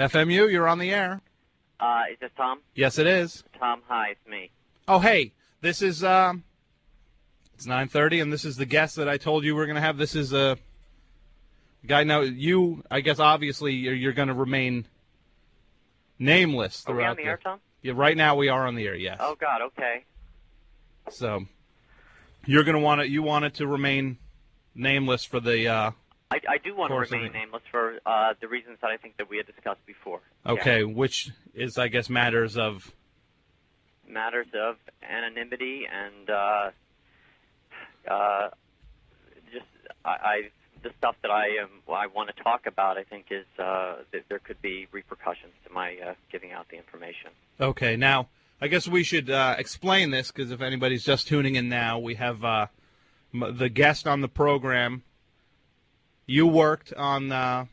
FMU, you're on the air. Is this Tom? Yes, it is. Tom, hi, it's me. Oh, hey, this is, it's 9:30, and this is the guest that I told you we're going to have. This is a guy. Now, you, I guess, obviously, you're going to remain nameless throughout. Are we on the air, Tom? Yeah, right now we are on the air, yes. Oh, God, okay. So, you're going to you want it to remain nameless for the, I do want to course, remain nameless for the reasons that I think that we had discussed before. Okay, Yeah. which is, I guess, matters of anonymity and just the stuff that I want to talk about. I think is that there could be repercussions to my giving out the information. Okay, now I guess we should explain this because if anybody's just tuning in now, we have the guest on the program. You worked on the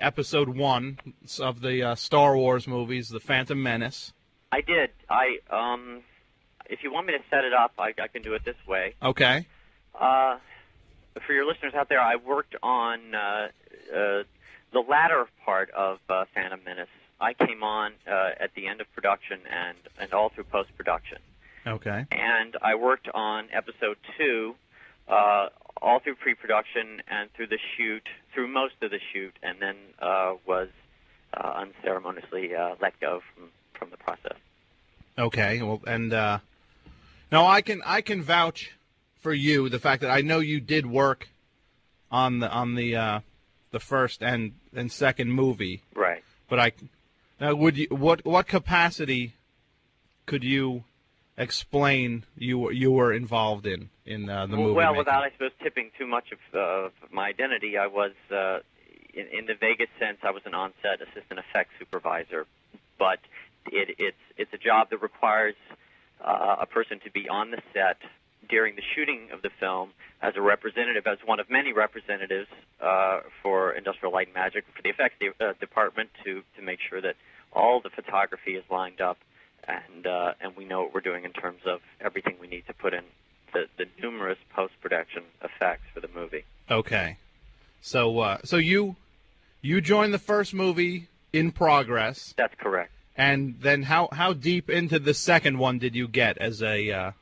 episode 1 of the Star Wars movies, The Phantom Menace. I did. If you want me to set it up, I can do it this way. Okay. For your listeners out there, I worked on the latter part of Phantom Menace. I came on at the end of production and all through post-production. Okay. And I worked on episode 2 all through pre-production and through the shoot, through most of the shoot, and then was unceremoniously let go from the process. Okay. Well, and now I can vouch for you the fact that I know you did work on the first and second movie. Right. But now would you what capacity could you explain you were involved in the movie? Well, making? without, I suppose, tipping too much of my identity, I was, in the vaguest sense, I was an on-set assistant effects supervisor. But it's a job that requires a person to be on the set during the shooting of the film as a representative, as one of many representatives for Industrial Light and Magic, for the effects department, to make sure that all the photography is lined up and we know what we're doing in terms of everything we need to put in the numerous post-production effects for the movie. Okay. So you joined the first movie in progress. That's correct. And then how deep into the second one did you get as a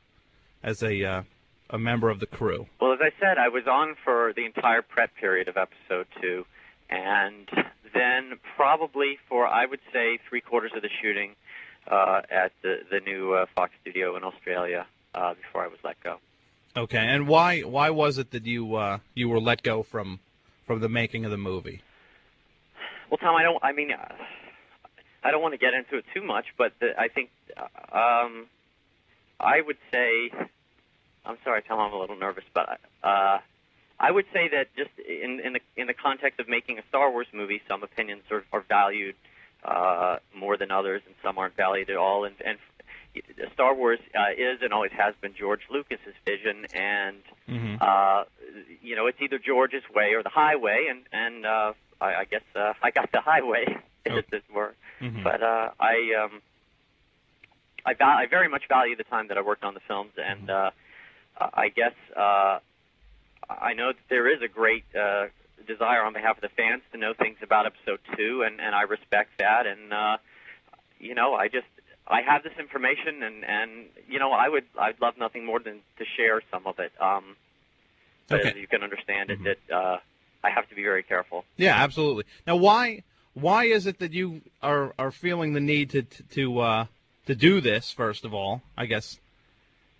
member of the crew? Well, as I said, I was on for the entire prep period of episode 2, and then probably for, I would say, 3/4 of the shooting at the new Fox studio in Australia before I was let go. Okay, and why was it that you were let go from the making of the movie? Well, Tom, I don't want to get into it too much, but I think I would say, I'm sorry, Tom, I'm a little nervous, but I would say that just in the context of making a Star Wars movie, some opinions are valued more than others, and some aren't valued at all. And Star Wars is and always has been George Lucas's vision, and it's either George's way or the highway, and I guess I got the highway, as it were. Mm-hmm. But I very much value the time that I worked on the films, and I guess I know that there is a great desire on behalf of the fans to know things about episode 2, and I respect that, and I have this information, and I'd love nothing more than to share some of it. But as you can understand it, that I have to be very careful. Yeah, absolutely. Now, why is it that you are feeling the need to do this? First of all, I guess,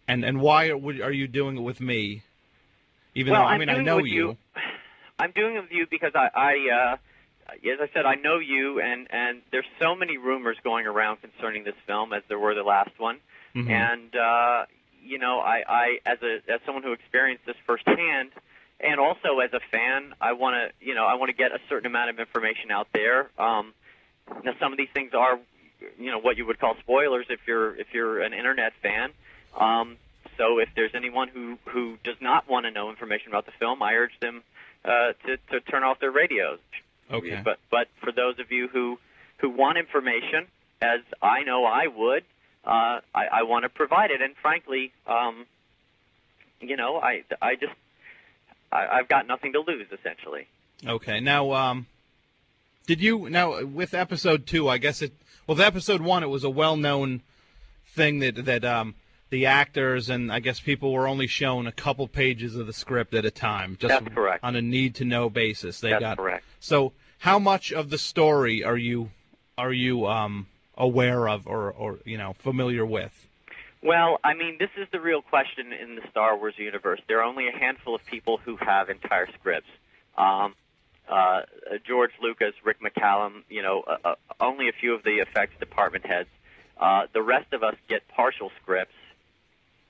and why are you doing it with me? Even though I know you. I'm doing it with you because I as I said, I know you, and there's so many rumors going around concerning this film, as there were the last one. Mm-hmm. And I as someone who experienced this firsthand, and also as a fan, I want to get a certain amount of information out there. Now, some of these things are, what you would call spoilers if you're an internet fan. So if there's anyone who does not want to know information about the film, I urge them to turn off their radios. Okay. But for those of you who want information, as I know I would, I want to provide it. And frankly, I've got nothing to lose, essentially. Okay. Now, Did you now with episode 2? I guess with episode 1, it was a well-known thing that the actors and I guess people were only shown a couple pages of the script at a time, just That's correct. on a need-to-know basis. That's correct. So, how much of the story are you aware of or familiar with? Well, I mean, this is the real question in the Star Wars universe. There are only a handful of people who have entire scripts. George Lucas, Rick McCallum, only a few of the effects department heads. The rest of us get partial scripts,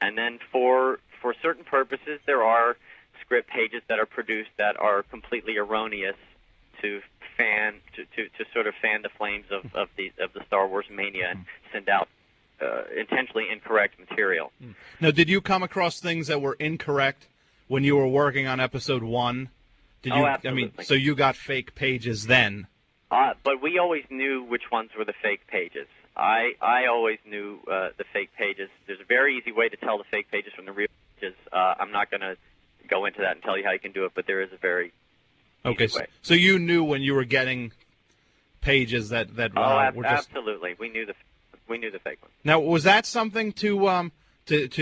and then for certain purposes, there are script pages that are produced that are completely erroneous to sort of fan the flames of the Star Wars mania and send out intentionally incorrect material. Now, did you come across things that were incorrect when you were working on episode 1? Did you? Absolutely. I mean, so you got fake pages then? But we always knew which ones were the fake pages. I always knew the fake pages. There's a very easy way to tell the fake pages from the real pages. I'm not going to go into that and tell you how you can do it, but there is a very easy way. So you knew when you were getting pages that were just... Absolutely. We knew the fake ones. Now, was that something to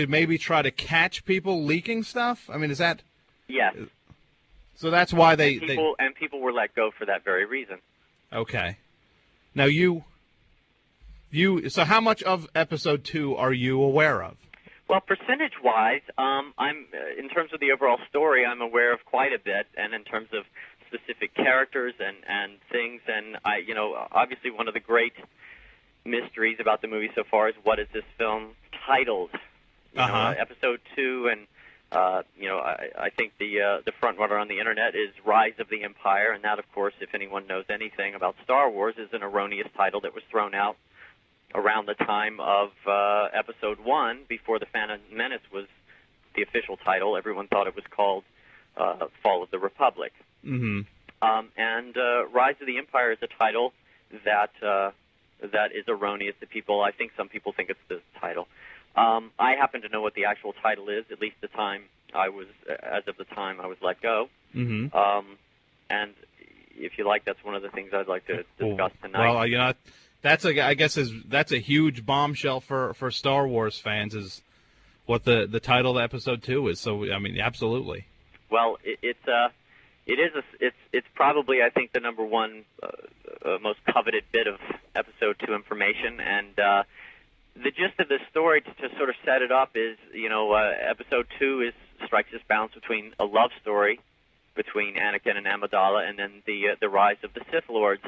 maybe try to catch people leaking stuff? I mean, is that... Yes. So that's why people were let go for that very reason. Okay. Now so how much of episode 2 are you aware of? Well, percentage-wise, I'm in terms of the overall story, I'm aware of quite a bit, and in terms of specific characters and things, and obviously one of the great mysteries about the movie so far is what is this film titled? Episode 2, and I think the front runner on the internet is Rise of the Empire, and that, of course, if anyone knows anything about Star Wars, is an erroneous title that was thrown out around the time of Episode 1, before The Phantom Menace was the official title. Everyone thought it was called Fall of the Republic. Mm-hmm. And Rise of the Empire is a title that is erroneous to people. I think some people think it's the title. I happen to know what the actual title is, at least as of the time I was let go. Mm-hmm. And if you like, that's one of the things I'd like to discuss tonight. Well, that's a huge bombshell for Star Wars fans, is what the title of Episode 2 is. So I mean, absolutely. Well, it's probably, I think, the number one most coveted bit of Episode 2 information, and the gist of this story, to sort of set it up, is Episode 2 strikes this balance between a love story between Anakin and Amidala, and then the rise of the Sith Lords.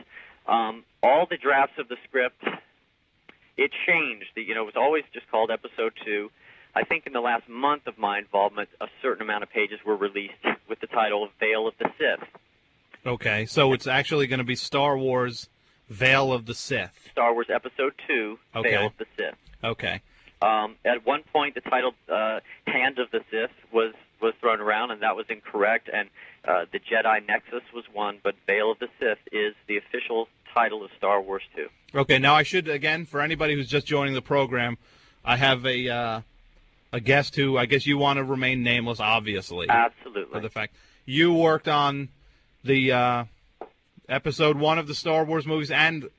All the drafts of the script, it changed. It was always just called Episode 2. I think in the last month of my involvement, a certain amount of pages were released with the title of Veil of the Sith. Okay, so it's actually going to be Star Wars Veil of the Sith. Star Wars Episode 2, Okay. Veil of the Sith. Okay. At one point, the title Hand of the Sith was thrown around, and that was incorrect, and the Jedi Nexus was one, but Veil of the Sith is the official title of Star Wars 2. Okay, now I should, again, for anybody who's just joining the program, I have a guest who I guess you want to remain nameless, obviously. Absolutely. For the fact you worked on the Episode 1 of the Star Wars movies, and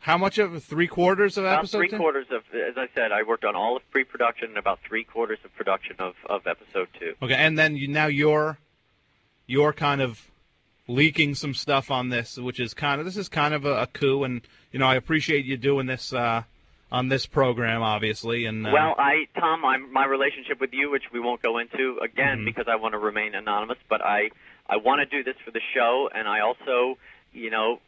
how much of 3/4 of Episode 2? About 3/4 of, as I said, I worked on all of pre-production and about 3/4 of production of Episode 2. Okay, and then you're kind of leaking some stuff on this, which is kind of a coup, and I appreciate you doing this on this program, obviously. And well, Tom, my relationship with you, which we won't go into again, because I want to remain anonymous, but I want to do this for the show, and I also,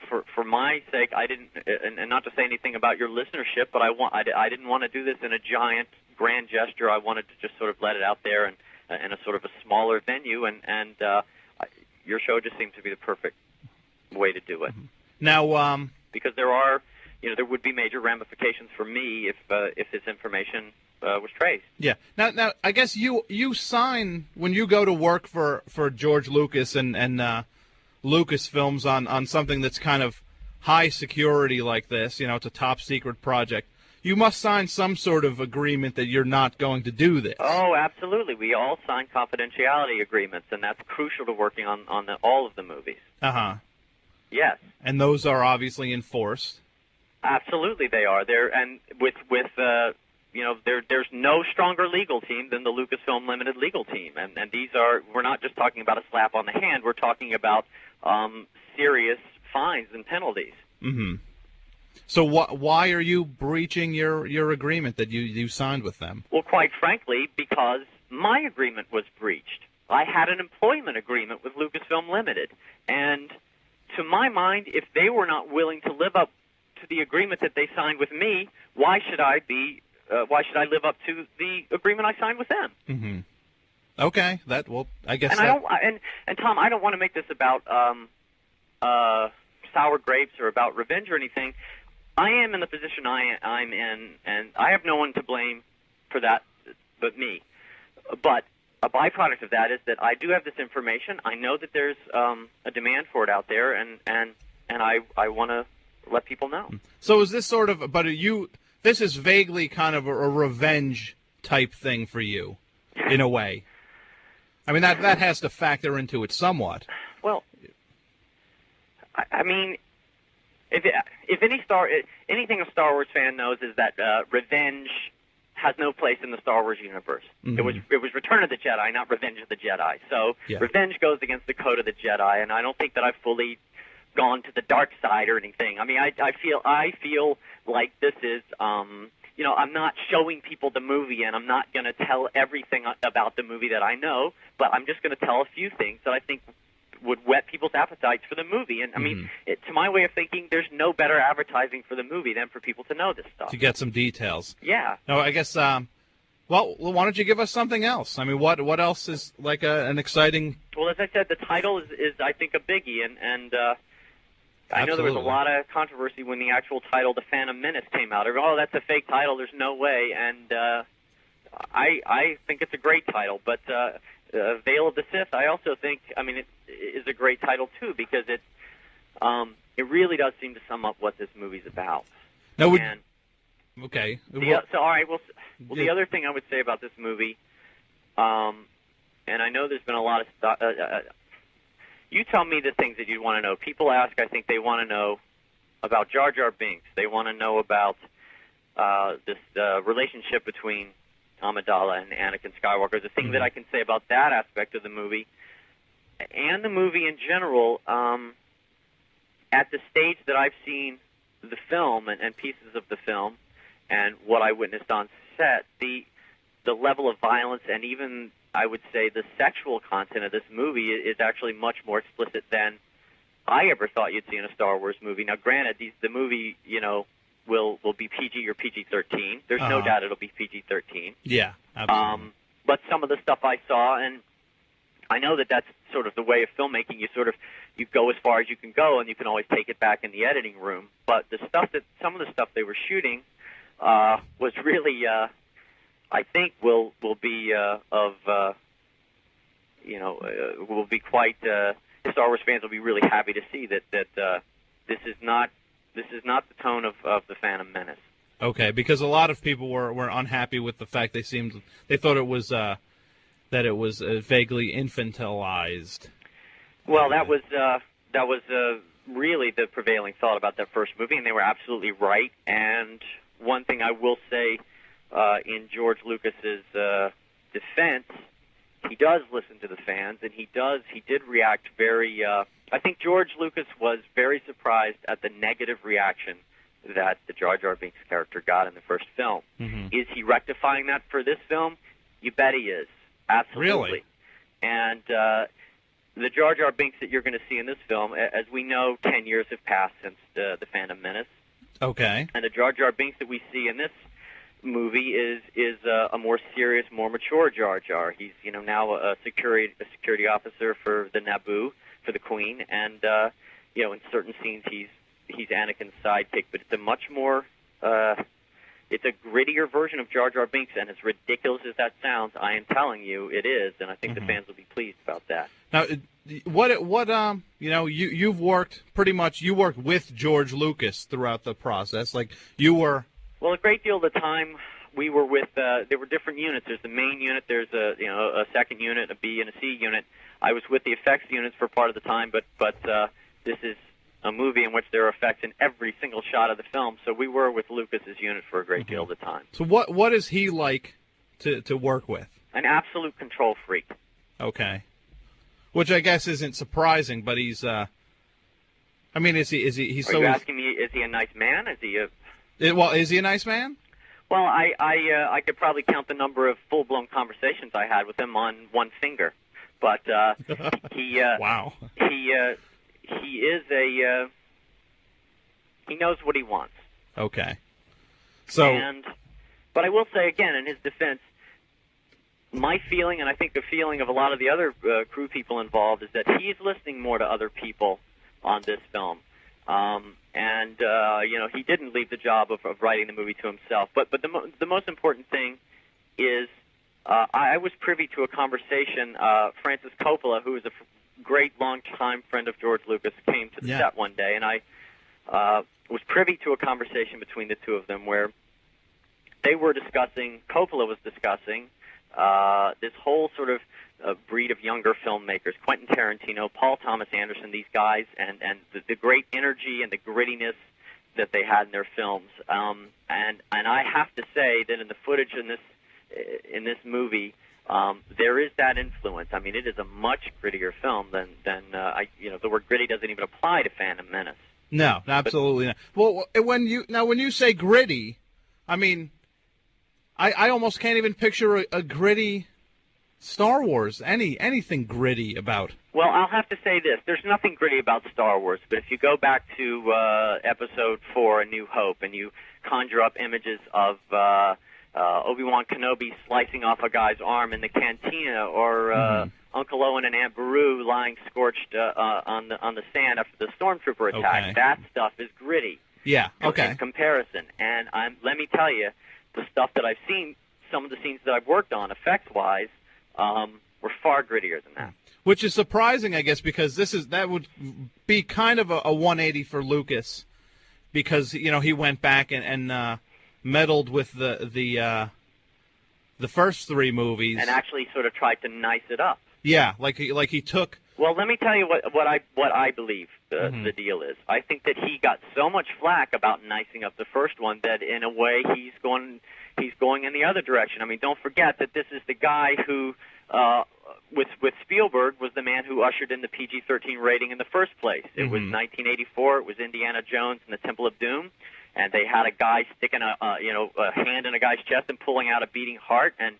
for my sake, I didn't, and not to say anything about your listenership, but I didn't want to do this in a giant, grand gesture. I wanted to just sort of let it out there and in a sort of a smaller venue, and your show just seemed to be the perfect way to do it. Now, because there would be major ramifications for me if this information was traced. Yeah. Now, I guess you sign when you go to work for George Lucas and Lucasfilms on something that's kind of high security like this. It's a top secret project. You must sign some sort of agreement that you're not going to do this. Oh, absolutely. We all sign confidentiality agreements, and that's crucial to working on all of the movies. Uh-huh. Yes. And those are obviously enforced. Absolutely, they are. And with there's no stronger legal team than the Lucasfilm Limited legal team, and we're not just talking about a slap on the hand. We're talking about serious fines and penalties. Mm-hmm. So why are you breaching your agreement that you signed with them? Well, quite frankly, because my agreement was breached. I had an employment agreement with Lucasfilm Limited, and to my mind, if they were not willing to live up to the agreement that they signed with me, why should I live up to the agreement I signed with them? Mm-hmm. Okay, I guess. And Tom, I don't want to make this about sour grapes or about revenge or anything. I am in the position I'm in, and I have no one to blame for that but me. But a byproduct of that is that I do have this information. I know that there's a demand for it out there, and I want to let people know. So is this sort of, this is vaguely kind of a revenge type thing for you, in a way. I mean, that has to factor into it somewhat. Well, I mean, if anything a Star Wars fan knows is that revenge has no place in the Star Wars universe. Mm-hmm. It was Return of the Jedi, not Revenge of the Jedi. So revenge goes against the code of the Jedi, and I don't think that I've fully gone to the dark side or anything. I mean, I feel like this is, I'm not showing people the movie, and I'm not going to tell everything about the movie that I know, but I'm just going to tell a few things that I think would whet people's appetites for the movie. And I mean, to my way of thinking, there's no better advertising for the movie than for people to know this stuff. To get some details. Yeah. No, I guess. Well, why don't you give us something else? I mean, what else is like an exciting? Well, as I said, the title is I think a biggie, and I know there was a lot of controversy when the actual title, The Phantom Menace, came out. Oh, that's a fake title. There's no way. And I think it's a great title, but Veil of the Sith, I also think, it is a great title too, because it really does seem to sum up what this movie's about. Now, okay. So all right, well, the other thing I would say about this movie, and I know there's been a lot of stuff. You tell me the things that you want to know. People ask, I think they want to know about Jar Jar Binks. They want to know about this relationship between Amidala and Anakin Skywalker. The thing that I can say about that aspect of the movie, and the movie in general, at the stage that I've seen the film and pieces of the film, and what I witnessed on set, the level of violence and even, I would say, the sexual content of this movie is actually much more explicit than I ever thought you'd see in a Star Wars movie. Now, granted, the movie, will be PG or PG-13. There's no doubt it'll be PG-13. Yeah, absolutely. But some of the stuff I saw, and I know that that's sort of the way of filmmaking. You go as far as you can go, and you can always take it back in the editing room. But some of the stuff they were shooting was really, I think, will be will be quite. Star Wars fans will be really happy to see that this is not the tone of the Phantom Menace. Okay, because a lot of people were unhappy with the fact they thought it was that it was vaguely infantilized. Well, that was really the prevailing thought about that first movie, and they were absolutely right. And one thing I will say in George Lucas's defense, he does listen to the fans, and he did react very. I think George Lucas was very surprised at the negative reaction that the Jar Jar Binks character got in the first film. Mm-hmm. Is he rectifying that for this film? You bet he is. Absolutely. Really? And the Jar Jar Binks that you're going to see in this film, as we know, 10 years have passed since the Phantom Menace. Okay. And the Jar Jar Binks that we see in this movie is a more serious, more mature Jar Jar. He's now a security officer for the Naboo, for the Queen, and in certain scenes he's Anakin's sidekick. But it's a much more it's a grittier version of Jar Jar Binks, and as ridiculous as that sounds, I am telling you, it is, and I think the fans will be pleased about that. Now, you worked with George Lucas throughout the process, like you were. Well, a great deal of the time we were with. There were different units. There's the main unit. There's a second unit, a B and a C unit. I was with the effects units for part of the time, but this is a movie in which there are effects in every single shot of the film. So we were with Lucas's unit for a great deal of the time. So what is he like to work with? An absolute control freak. Okay. Which I guess isn't surprising, but he's I mean, is he he's Are so you asking me, is he a nice man? Is he a... well, is he a nice man? Well, I could probably count the number of full-blown conversations I had with him on one finger. But he wow. He is a he knows what he wants. Okay. So but I will say again, in his defense, my feeling, and I think the feeling of a lot of the other crew people involved, is that he's listening more to other people on this film. He didn't leave the job of writing the movie to himself. But the most important thing is I was privy to a conversation. Francis Coppola, who is a great long-time friend of George Lucas, came to the set one day, and I was privy to a conversation between the two of them where they were discussing, Coppola was discussing, this whole sort of breed of younger filmmakers, Quentin Tarantino, Paul Thomas Anderson, these guys, and the great energy and the grittiness that they had in their films. And I have to say that in the footage in this movie, there is that influence. I mean, it is a much grittier film than the word gritty doesn't even apply to Phantom Menace. No, absolutely not. Well, when you say gritty, I mean, I almost can't even picture a gritty Star Wars, anything gritty about. Well, I'll have to say this. There's nothing gritty about Star Wars, but if you go back to Episode 4, A New Hope, and you conjure up images of Obi-Wan Kenobi slicing off a guy's arm in the cantina, or Uncle Owen and Aunt Beru lying scorched on the sand after the stormtrooper attack, Okay. that stuff is gritty. Yeah, okay. In comparison. And let me tell you, the stuff that I've seen, some of the scenes that I've worked on, effects-wise, were far grittier than that. Which is surprising, I guess, because that would be kind of a 180 for Lucas, because he went back and meddled with the first three movies and actually sort of tried to nice it up. Yeah, like he took. Well, let me tell you what I believe the deal is. I think that he got so much flack about nicing up the first one that in a way he's going in the other direction. I mean, don't forget that this is the guy who, with Spielberg, was the man who ushered in the PG-13 rating in the first place. It was 1984. It was Indiana Jones and the Temple of Doom, and they had a guy sticking a hand in a guy's chest and pulling out a beating heart, and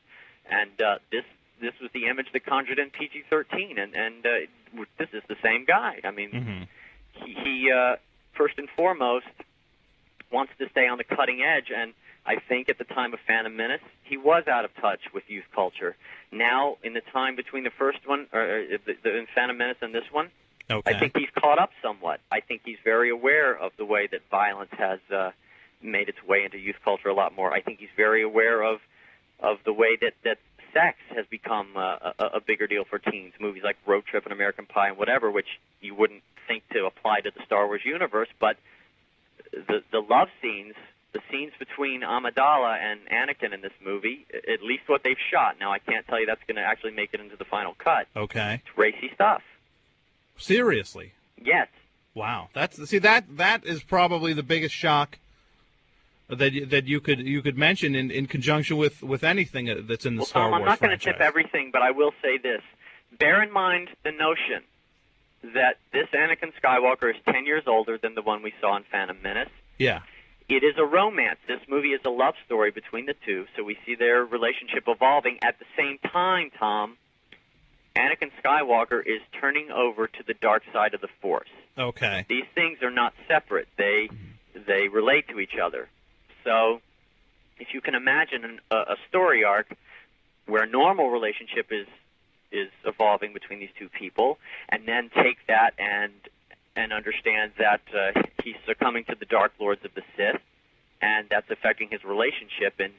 this was the image that conjured in PG-13, and this is the same guy. I mean, he first and foremost wants to stay on the cutting edge, and I think at the time of Phantom Menace, he was out of touch with youth culture. Now, in the time between the first one, or the Phantom Menace and this one, I think he's caught up somewhat. I think he's very aware of the way that violence has made its way into youth culture a lot more. I think he's very aware of the way that sex has become a bigger deal for teens. Movies like Road Trip and American Pie and whatever, which you wouldn't think to apply to the Star Wars universe, but the love scenes, the scenes between Amidala and Anakin in this movie, at least what they've shot. Now, I can't tell you that's going to actually make it into the final cut. Okay. It's racy stuff. Seriously? Yes. Wow. That is probably the biggest shock that you could mention in conjunction with anything that's in the Star Wars franchise. I'm not going to tip everything, but I will say this. Bear in mind the notion that this Anakin Skywalker is 10 years older than the one we saw in Phantom Menace. Yeah. It is a romance. This movie is a love story between the two, so we see their relationship evolving. At the same time, Tom, Anakin Skywalker is turning over to the dark side of the Force. Okay. These things are not separate. They relate to each other. So if you can imagine a story arc where a normal relationship is evolving between these two people, and then take that and understand that he's succumbing to the Dark Lords of the Sith, and that's affecting his relationship in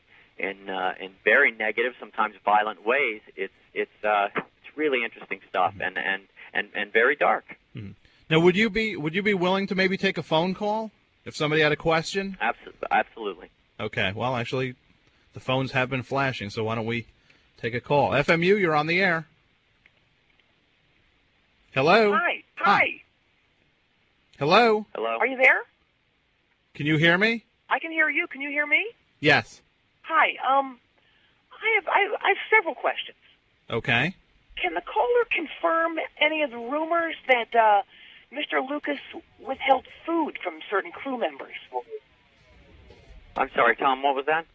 very negative, sometimes violent ways. It's really interesting stuff and very dark. Mm-hmm. Now, would you be willing to maybe take a phone call if somebody had a question? Absolutely. Okay. Well, actually, the phones have been flashing, so why don't we take a call? FMU, you're on the air. Hello. Hi. Hello? Hello? Are you there? Can you hear me? I can hear you. Can you hear me? Yes. Hi. I have several questions. Okay. Can the caller confirm any of the rumors that Mr. Lucas withheld food from certain crew members? I'm sorry, Tom, what was that?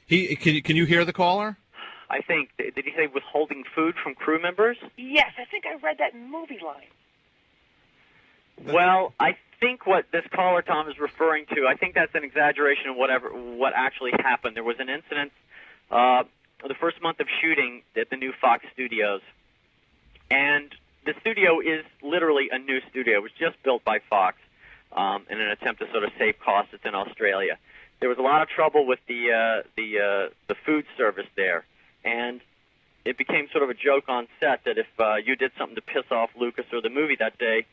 Can you hear the caller? I think, did he say withholding food from crew members? Yes, I think I read that in movie line. Well, I think what this caller, Tom, is referring to, I think that's an exaggeration of what actually happened. There was an incident the first month of shooting at the new Fox studios, and the studio is literally a new studio. It was just built by Fox in an attempt to sort of save costs. It's in Australia. There was a lot of trouble with the food service there, and it became sort of a joke on set that if you did something to piss off Lucas or the movie that day,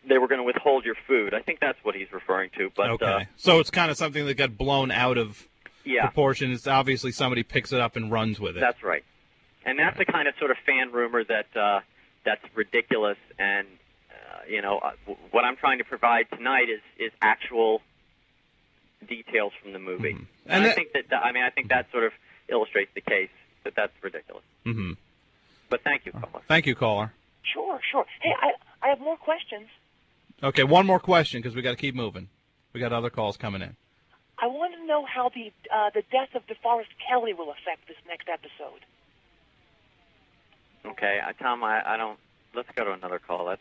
they were going to withhold your food. I think that's what he's referring to. But okay. So it's kind of something that got blown out of proportion. It's obviously somebody picks it up and runs with it. That's right. And that's the kind of sort of fan rumor that that's ridiculous. And what I'm trying to provide tonight is actual details from the movie. Mm-hmm. And I think that sort of illustrates the case that that's ridiculous. Mm-hmm. But thank you, caller. Thank you, caller. Sure. Hey, I have more questions. Okay, one more question because we got to keep moving. We got other calls coming in. I want to know how the death of DeForest Kelly will affect this next episode. Okay, Tom, I don't. Let's go to another call.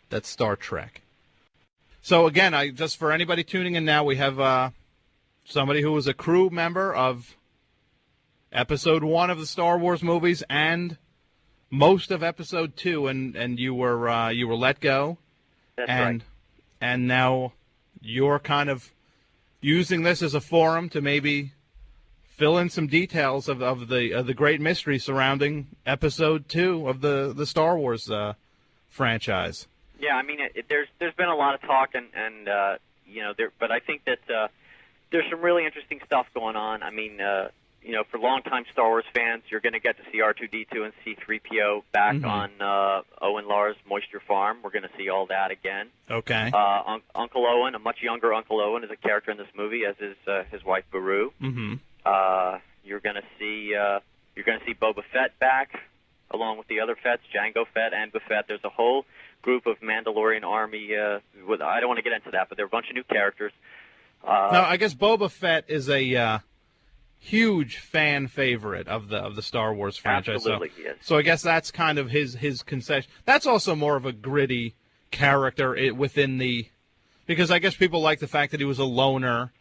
That's Star Trek. So again, just for anybody tuning in now, we have somebody who was a crew member of Episode 1 of the Star Wars movies and most of Episode 2, and you were let go. That's right. And now you're kind of using this as a forum to maybe fill in some details of the great mystery surrounding Episode 2 of the Star Wars franchise. Yeah, I mean, there's been a lot of talk, but I think that there's some really interesting stuff going on. I mean, for longtime Star Wars fans, you're going to get to see R2-D2 and C-3PO back on Owen Lars' Moisture Farm. We're going to see all that again. Okay. Uncle Owen, a much younger Uncle Owen, is a character in this movie, as is his wife Beru. Mm-hmm. You're going to see Boba Fett back, along with the other Fetts, Jango Fett and Buffett. There's a whole group of Mandalorian army. I don't want to get into that, but there are a bunch of new characters. Now, I guess Boba Fett is a huge fan favorite of the Star Wars franchise. Absolutely, he is. So I guess that's kind of his concession. That's also more of a gritty character within because I guess people like the fact that he was a loner,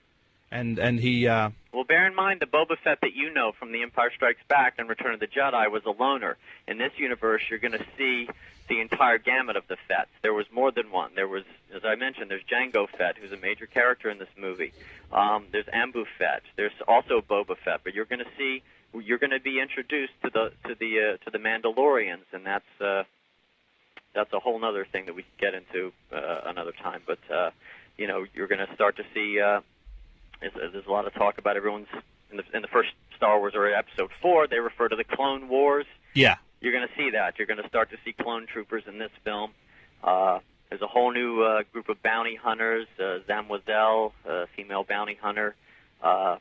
and he. Well, bear in mind the Boba Fett that you know from The Empire Strikes Back and Return of the Jedi was a loner. In this universe, you're going to see the entire gamut of the Fetts. There was more than one. There was, as I mentioned, there's Jango Fett, who's a major character in this movie. There's Ambu Fett. There's also Boba Fett. But you're going to be introduced to the Mandalorians, and that's a whole other thing that we can get into another time. But you're going to start to see. There's a lot of talk about everyone's in the first Star Wars or Episode 4. They refer to the Clone Wars. Yeah. You're going to see that. You're going to start to see clone troopers in this film. There's a whole new group of bounty hunters, Zamwazel, female bounty hunter. A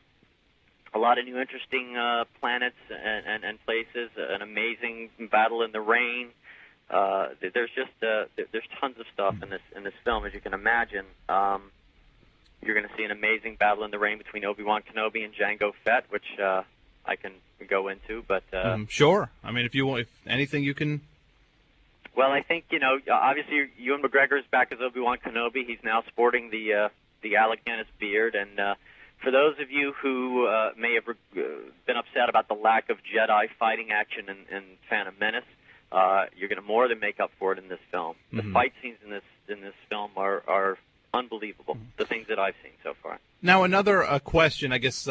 lot of new interesting planets and places. An amazing battle in the rain. There's tons of stuff in this film, as you can imagine. You're going to see an amazing battle in the rain between Obi-Wan Kenobi and Jango Fett, which I can go into. But sure. I mean, if you want, if anything, you can. Well, I think obviously Ewan McGregor is back as Obi-Wan Kenobi. He's now sporting the Alec Guinness beard, and for those of you who may have been upset about the lack of Jedi fighting action in Phantom Menace, you're going to more than make up for it in this film. The fight scenes in this film are unbelievable. The things that I've seen so far. Now, another question, I guess,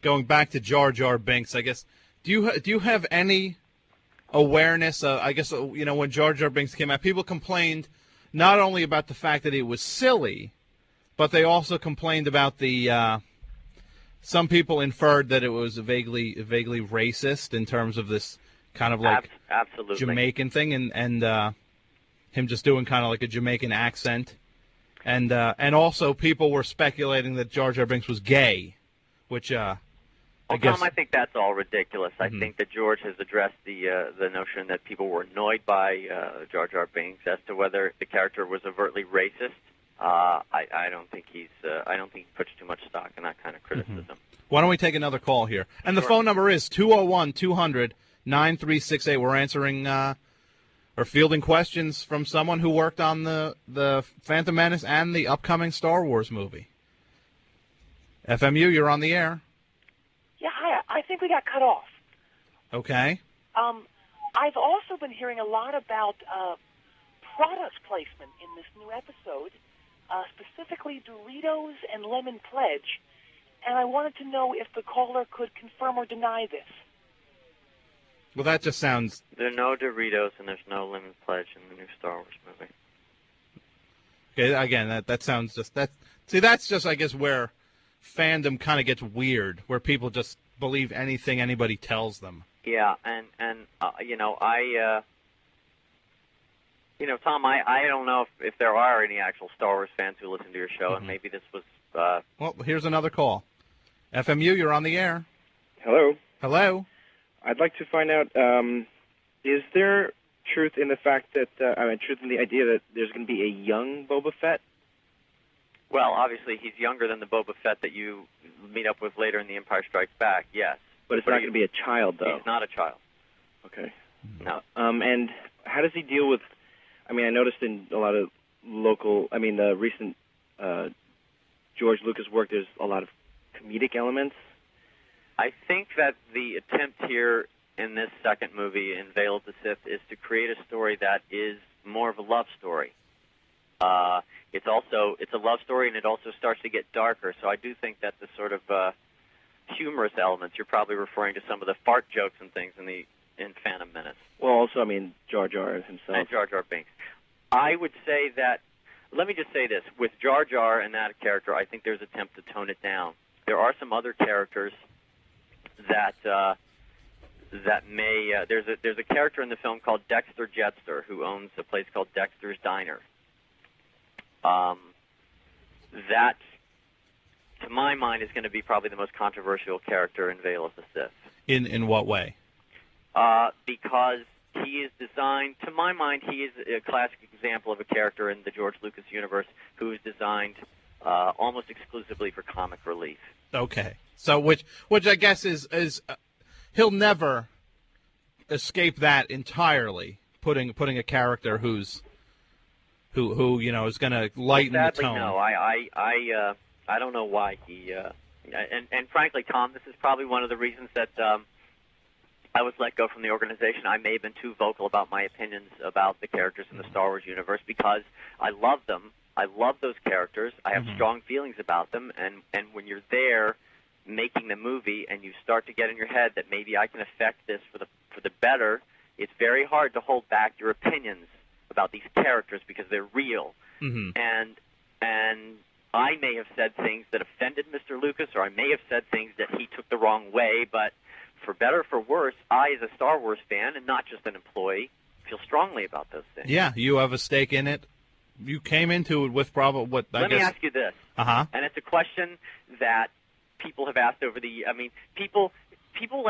going back to Jar Jar Binks. I guess, do you have any awareness? I guess when Jar Jar Binks came out, people complained not only about the fact that it was silly, but they also complained about the. Some people inferred that it was vaguely racist in terms of this kind of like absolutely Jamaican thing, and him just doing kind of like a Jamaican accent. And also people were speculating that Jar Jar Binks was gay, which I guess. Tom, I think that's all ridiculous. I think that George has addressed the notion that people were annoyed by Jar Jar Binks. As to whether the character was overtly racist, I don't think he puts too much stock in that kind of criticism. Why don't we take another call here? And the phone number is 201-200-9368. We're answering or fielding questions from someone who worked on the Phantom Menace and the upcoming Star Wars movie. FMU, you're on the air. Yeah, hi. I think we got cut off. Okay. I've also been hearing a lot about product placement in this new episode, specifically Doritos and Lemon Pledge, and I wanted to know if the caller could confirm or deny this. Well, that just sounds... There are no Doritos and there's no Lemon Pledge in the new Star Wars movie. Okay, again, that sounds just... that's just, I guess, where fandom kind of gets weird, where people just believe anything anybody tells them. Yeah, and Tom, I don't know if there are any actual Star Wars fans who listen to your show, and maybe this was... Well, here's another call. FMU, you're on the air. Hello. Hello. I'd like to find out, is there truth in the fact that, truth in the idea that there's going to be a young Boba Fett? Well, obviously, he's younger than the Boba Fett that you meet up with later in The Empire Strikes Back, yes. But it's not going to be a child, though. He's not a child. Okay. No. And how does he deal with, I noticed in a lot of the recent George Lucas work, there's a lot of comedic elements. I think that the attempt here in this second movie, in Veil of the Sith, is to create a story that is more of a love story. It's a love story, and it also starts to get darker. So I do think that the sort of humorous elements, you're probably referring to some of the fart jokes and things in Phantom Menace. Well, also, Jar Jar himself. And Jar Jar Binks. I would say that, let me just say this, with Jar Jar and that character, I think there's an attempt to tone it down. There are some other characters that may there's a character in the film called Dexter Jetster who owns a place called Dexter's Diner. That, to my mind, is going to be probably the most controversial character in Veil of the Sith. In what way? Because he is designed, to my mind, he is a classic example of a character in the George Lucas universe who is designed almost exclusively for comic relief. Okay. So which I guess is he'll never escape that entirely. Putting a character who is going to lighten the tone. No, I don't know why he and frankly, Tom, this is probably one of the reasons that I was let go from the organization. I may have been too vocal about my opinions about the characters in the Star Wars universe because I love them. I love those characters. I have strong feelings about them, and when you're there making the movie and you start to get in your head that maybe I can affect this for the better, it's very hard to hold back your opinions about these characters because they're real. And I may have said things that offended Mr. Lucas, or I may have said things that he took the wrong way, but for better or for worse, I, as a Star Wars fan and not just an employee, feel strongly about those things. Yeah, you have a stake in it. You came into it with probably what I guess. Let me ask you this, and it's a question that people have asked over the. People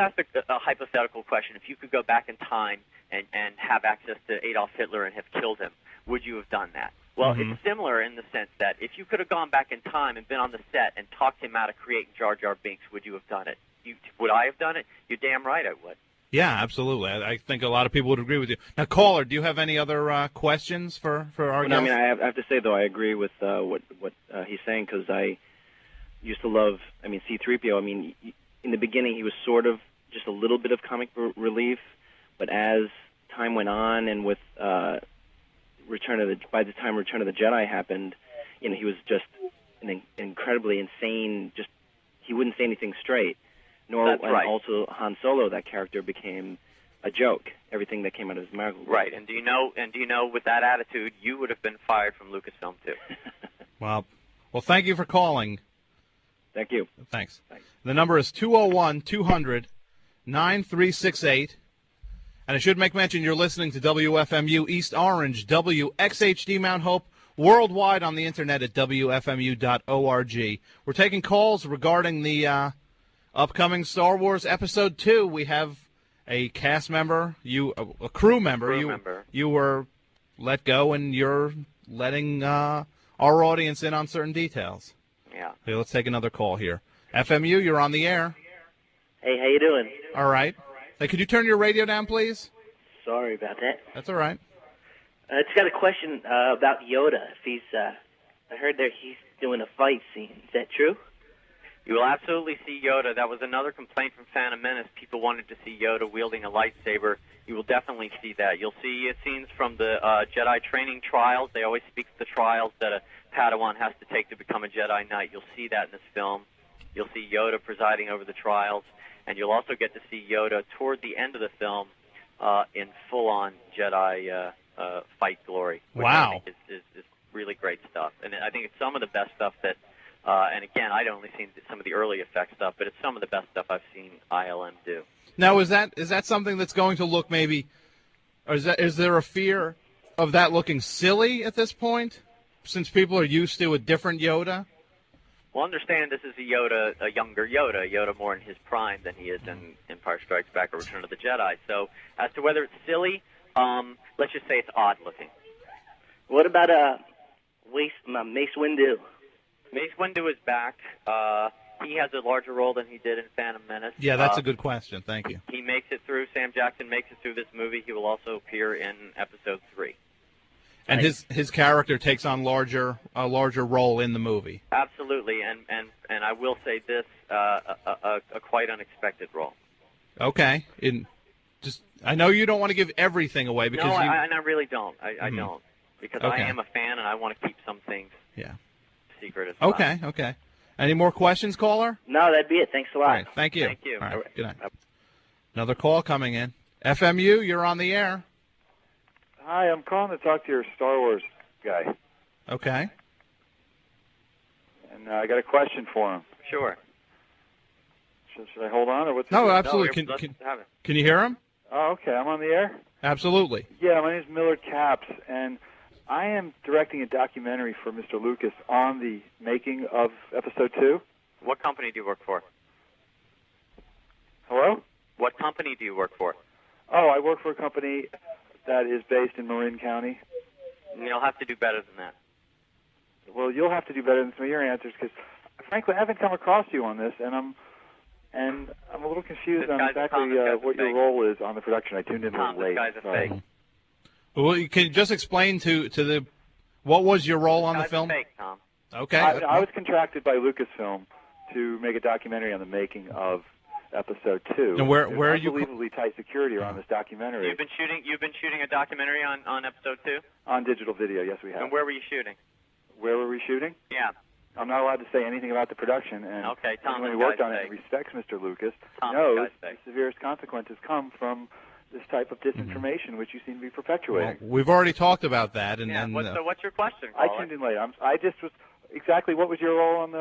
ask a hypothetical question: if you could go back in time and have access to Adolf Hitler and have killed him, would you have done that? Well, it's similar in the sense that if you could have gone back in time and been on the set and talked him out of creating Jar Jar Binks, would you have done it? Would I have done it? You're damn right I would. Yeah, absolutely. I think a lot of people would agree with you. Now, caller, do you have any other questions for our guest? I have to say, though, I agree with what he's saying, because I used to love, C-3PO. In the beginning, he was sort of just a little bit of comic relief, but as time went on and with by the time Return of the Jedi happened, he was just an incredibly insane, he wouldn't say anything straight. That's right. Also Han Solo, that character became a joke. Everything that came out of his mouth. Right. And do you know with that attitude, you would have been fired from Lucasfilm too. Well, thank you for calling. Thank you. Thanks. The number is 201-200-9368. And I should make mention you're listening to WFMU East Orange, WXHD Mount Hope, worldwide on the internet at WFMU.org. We're taking calls regarding the upcoming Star Wars Episode 2. We have a cast member, a crew member. You were let go, and you're letting our audience in on certain details. Yeah. Okay, let's take another call here. FMU, you're on the air. Hey, how you doing? All right. Hey, could you turn your radio down, please? Sorry about that. That's all right. I just got a question about Yoda. If he's, I heard that he's doing a fight scene. Is that true? You will absolutely see Yoda. That was another complaint from Phantom Menace. People wanted to see Yoda wielding a lightsaber. You will definitely see that. You'll see scenes from the Jedi training trials. They always speak of the trials that a Padawan has to take to become a Jedi Knight. You'll see that in this film. You'll see Yoda presiding over the trials, and you'll also get to see Yoda toward the end of the film in full-on Jedi fight glory. Which Wow. I think is really great stuff. And I think it's some of the best stuff that, and again, I'd only seen some of the early effect stuff, but it's some of the best stuff I've seen ILM do. Now, is that something that's going to look maybe, or is there a fear of that looking silly at this point, since people are used to a different Yoda? Well, understand this is a younger Yoda more in his prime than he is in Empire Strikes Back or Return of the Jedi. So as to whether it's silly, let's just say it's odd looking. What about Mace Windu? Mace Windu is back. He has a larger role than he did in Phantom Menace. Yeah, that's a good question. Thank you. He makes it through. Sam Jackson makes it through this movie. He will also appear in Episode 3. And his character takes on a larger role in the movie. Absolutely, and I will say this, a quite unexpected role. Okay. I know you don't want to give everything away because no, I really don't. I don't, because Okay. I am a fan and I want to keep some things secret as well. Okay. Any more questions, caller? No, that'd be it. Thanks a lot. All right. Thank you. Thank you. All right. Good night. Another call coming in. FMU, you're on the air. Hi, I'm calling to talk to your Star Wars guy. Okay. And I got a question for him. Sure. Should I hold on, or what's No, the absolutely. No, have it. Can you hear him? Oh, okay. I'm on the air? Absolutely. Yeah, my name is Millard Capps, and I am directing a documentary for Mr. Lucas on the making of Episode 2. What company do you work for? Hello? What company do you work for? Oh, I work for a company that is based in Marin County. You'll have to do better than that. Well, you'll have to do better than some of your answers, because, frankly, I haven't come across you on this, and I'm a little confused on exactly what your role is on the production. I tuned in a little late. This guy's a Sorry. fake. Well, you can just explain to the what was your role on the Guy's film? a fake, Tom. Okay. I was contracted by Lucasfilm to make a documentary on the making of Episode 2. And where are you? Unbelievably tight security around this documentary. You've been shooting a documentary on Episode 2? On digital video, yes, we have. And where were you shooting? Where were we shooting? Yeah. I'm not allowed to say anything about the production. And Okay, Tom, anyone this who worked guy's on it fake. and respects Mr. Lucas Tom, knows this guy's fake. the severest consequences come from this type of disinformation, which you seem to be perpetuating. Well, we've already talked about that, and, Yeah. and So what's your question, I caller? tuned in late. I just was exactly what was your role on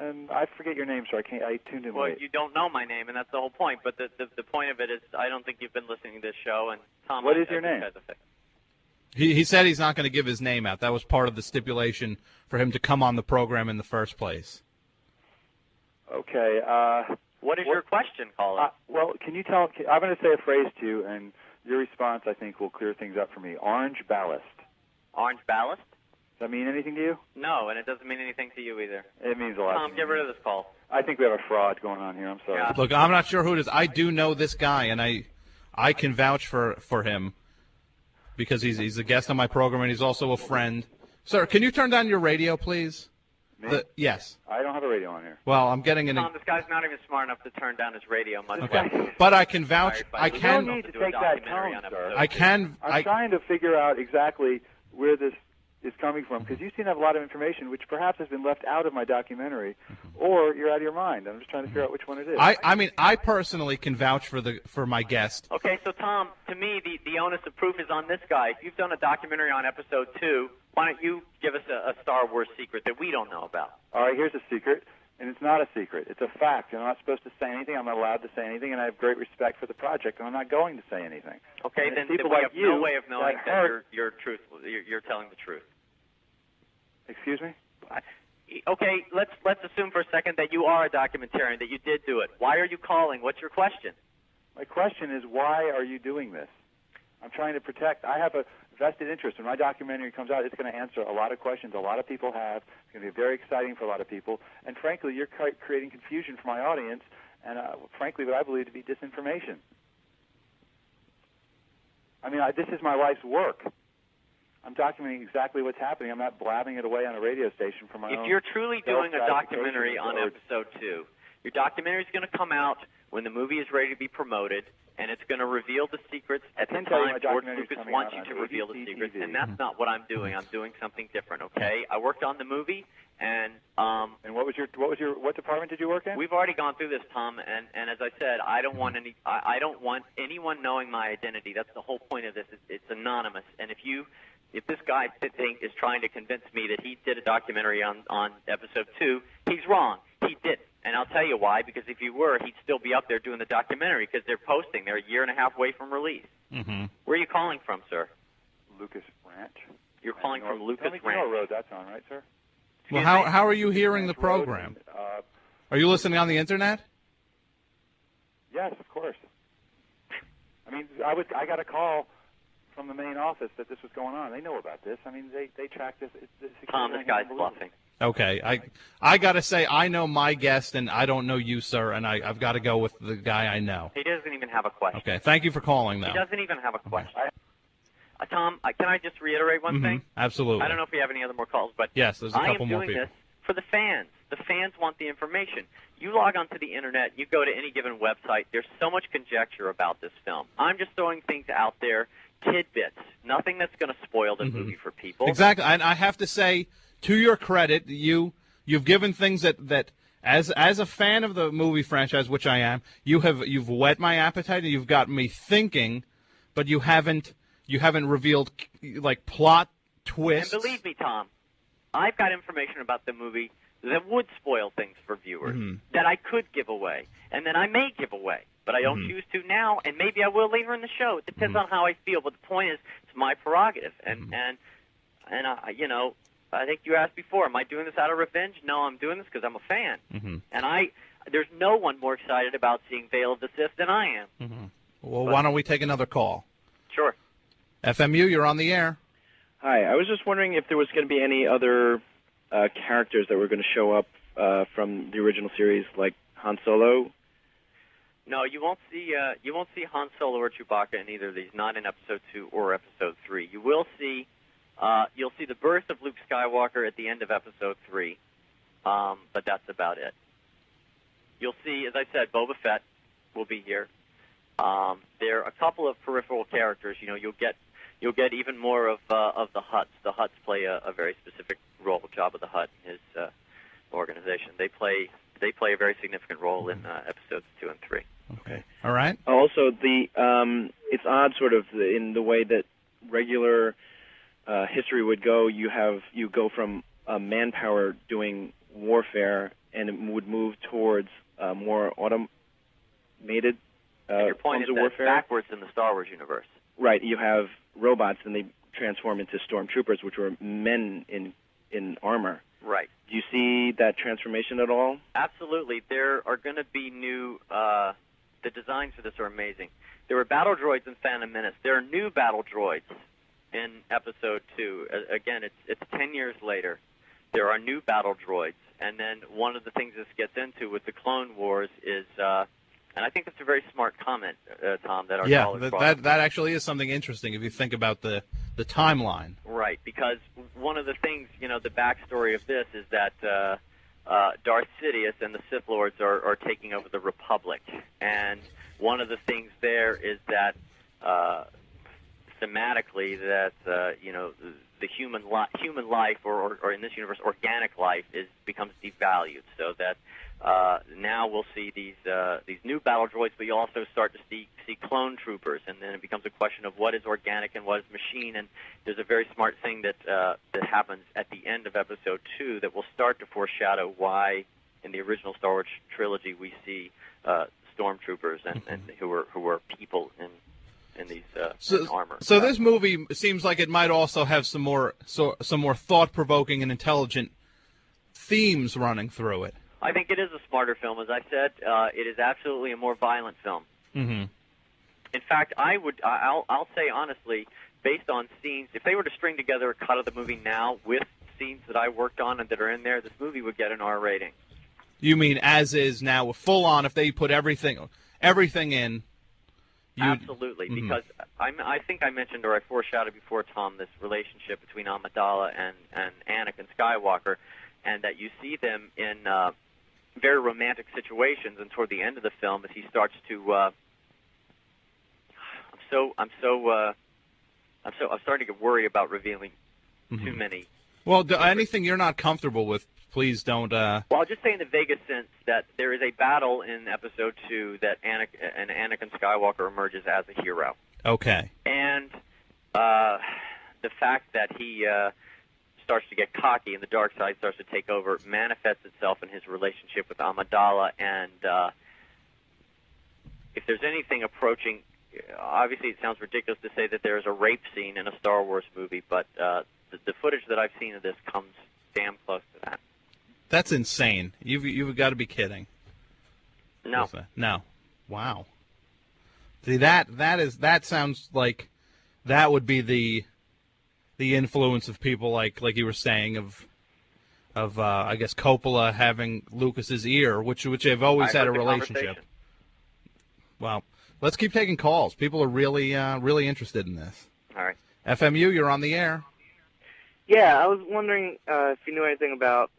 and I forget your name, so I tuned in Well, late. you don't know my name, and that's the whole point. But the point of it is, I don't think you've been listening to this show. And Tom, What is I your think name? this guy's a fake. he said he's not going to give his name out. That was part of the stipulation for him to come on the program in the first place. Okay. What is your question, caller? Well, can you tell? I'm going to say a phrase to you, and your response, I think, will clear things up for me. Orange ballast. Orange ballast? Does that mean anything to you? No, and it doesn't mean anything to you either. It means a lot. Tom, to get me. rid of this call. I think we have a fraud going on here. I'm sorry. Yeah. Look, I'm not sure who it is. I do know this guy, and I can vouch for him because he's a guest on my program, and he's also a friend. Sir, can you turn down your radio, please? Me? Yes. I don't have a radio on here. Well, I'm getting an. Tom, this guy's not even smart enough to turn down his radio, much Okay, less. but I can vouch. I You don't need can. to take that tone, sir. I can. I'm trying to figure out exactly where this is coming from, because you seem to have a lot of information which perhaps has been left out of my documentary, or you're out of your mind. I'm just trying to figure out which one it is. I mean, I personally can vouch for my guest. Okay, so Tom, to me, the onus of proof is on this guy. If you've done a documentary on Episode 2, why don't you give us a Star Wars secret that we don't know about? All right, here's a secret, and it's not a secret. It's a fact, and I'm not supposed to say anything. I'm not allowed to say anything, and I have great respect for the project, and I'm not going to say anything. Okay, And then it's people we like have no you way of knowing that that hurt. you're truthful. You're telling the truth. Excuse me? Okay, let's assume for a second that you are a documentarian, that you did do it. Why are you calling? What's your question? My question is, why are you doing this? I'm trying to protect. I have a vested interest. When my documentary comes out, it's going to answer a lot of questions a lot of people have. It's going to be very exciting for a lot of people. And frankly, you're creating confusion for my audience, and frankly, what I believe to be disinformation. I mean, this is my life's work. I'm documenting exactly what's happening. I'm not blabbing it away on a radio station for my own. If you're truly doing a documentary on episode 2, your documentary is going to come out when the movie is ready to be promoted, and it's going to reveal the secrets at the time George Lucas wants you to reveal the secrets, and that's not what I'm doing. I'm doing something different. Okay, I worked on the movie, and what department did you work in? We've already gone through this, Tom, and as I said, I don't want anyone knowing my identity. That's the whole point of this. It's anonymous, and if this guy is trying to convince me that he did a documentary on episode 2, he's wrong. He didn't. And I'll tell you why, because if he were, he'd still be up there doing the documentary because they're posting. They're a year and a half away from release. Mm-hmm. Where are you calling from, sir? Lucas Ranch. You're calling from Lucas Ranch. North Road, that's on, right, sir? Well, how are you hearing the program? Are you listening on the Internet? Yes, of course. I mean, I got a call from the main office that this was going on. They know about this. I mean, they track this. Tom, this guy's bluffing. Okay, I got to say, I know my guest, and I don't know you, sir, and I've got to go with the guy I know. He doesn't even have a question. Okay, thank you for calling, though. He doesn't even have a question. Tom, can I just reiterate one thing? Absolutely. I don't know if we have any other more calls, but yes, there's a couple more people. I am doing this for the fans. The fans want the information. You log onto the Internet, you go to any given website, there's so much conjecture about this film. I'm just throwing things out there, tidbits, nothing that's going to spoil the movie for people. Exactly, and I have to say, to your credit, you've given things that as a fan of the movie franchise, which I am, you've whet my appetite and you've got me thinking, but you haven't revealed like plot twists. And believe me, Tom, I've got information about the movie that would spoil things for viewers that I could give away and that I may give away, but I don't choose to now, and maybe I will later in the show. It depends on how I feel, but the point is, it's my prerogative, and I think you asked before, am I doing this out of revenge? No, I'm doing this because I'm a fan. And there's no one more excited about seeing Veil of the Sith than I am. Well, why don't we take another call? Sure. FMU, you're on the air. Hi, I was just wondering if there was going to be any other characters that were going to show up from the original series, like Han Solo. No, you won't see Han Solo or Chewbacca in either of these, not in Episode 2 or Episode 3. You will see... you'll see the birth of Luke Skywalker at the end of Episode 3, but that's about it. You'll see, as I said, Boba Fett will be here. There are a couple of peripheral characters. You'll get even more of the Hutts. The Hutts play a very specific role. Jabba the Hutt, his organization. They play a very significant role in Episodes 2 and 3. Okay. All right. Also, it's odd, sort of, in the way that regular history would go. You go from manpower doing warfare, and it would move towards more automated your point forms is of warfare. Backwards in the Star Wars universe. Right. You have robots, and they transform into stormtroopers, which were men in armor. Right. Do you see that transformation at all? Absolutely. There are going to be new. The designs for this are amazing. There were battle droids in Phantom Menace. There are new battle droids in Episode 2. Again, it's 10 years later. There are new battle droids. And then one of the things this gets into with the Clone Wars is, and I think that's a very smart comment, Tom, that our caller brought up. That actually is something interesting if you think about the timeline. Right, because one of the things, the backstory of this is that Darth Sidious and the Sith Lords are taking over the Republic. And one of the things there is that thematically that the human life, or in this universe, organic life, becomes devalued. So that now we'll see these new battle droids, but you also start to see clone troopers, and then it becomes a question of what is organic and what is machine. And there's a very smart thing that happens at the end of Episode 2 that will start to foreshadow why, in the original Star Wars trilogy, we see stormtroopers and who are people in in armor. So this movie seems like it might also have some more thought-provoking and intelligent themes running through it. I think it is a smarter film. As I said, it is absolutely a more violent film. Mm-hmm. In fact, I'll say honestly, based on scenes, if they were to string together a cut of the movie now with scenes that I worked on and that are in there, this movie would get an R rating. You mean as is now, full on? If they put everything in, absolutely. Mm-hmm. Because I think I mentioned, or I foreshadowed before, Tom, this relationship between Amidala and Anakin Skywalker, and that you see them in very romantic situations. And toward the end of the film, as he starts to, I'm starting to get worried about revealing too many. Well, anything you're not comfortable with, please don't. Well, I'll just say in the vaguest sense that there is a battle in Episode 2 that Anakin Skywalker emerges as a hero. Okay. And the fact that he starts to get cocky and the dark side starts to take over manifests itself in his relationship with Amidala. And if there's anything approaching, obviously it sounds ridiculous to say that there's a rape scene in a Star Wars movie, but the footage that I've seen of this comes damn close to that. That's insane. You've got to be kidding. No. No. Wow. See, that sounds like that would be the influence of people like you were saying of I guess Coppola having Lucas's ear, which they've always had a relationship. Wow. Let's keep taking calls. People are really interested in this. All right. FMU, you're on the air. Yeah, I was wondering if you knew anything about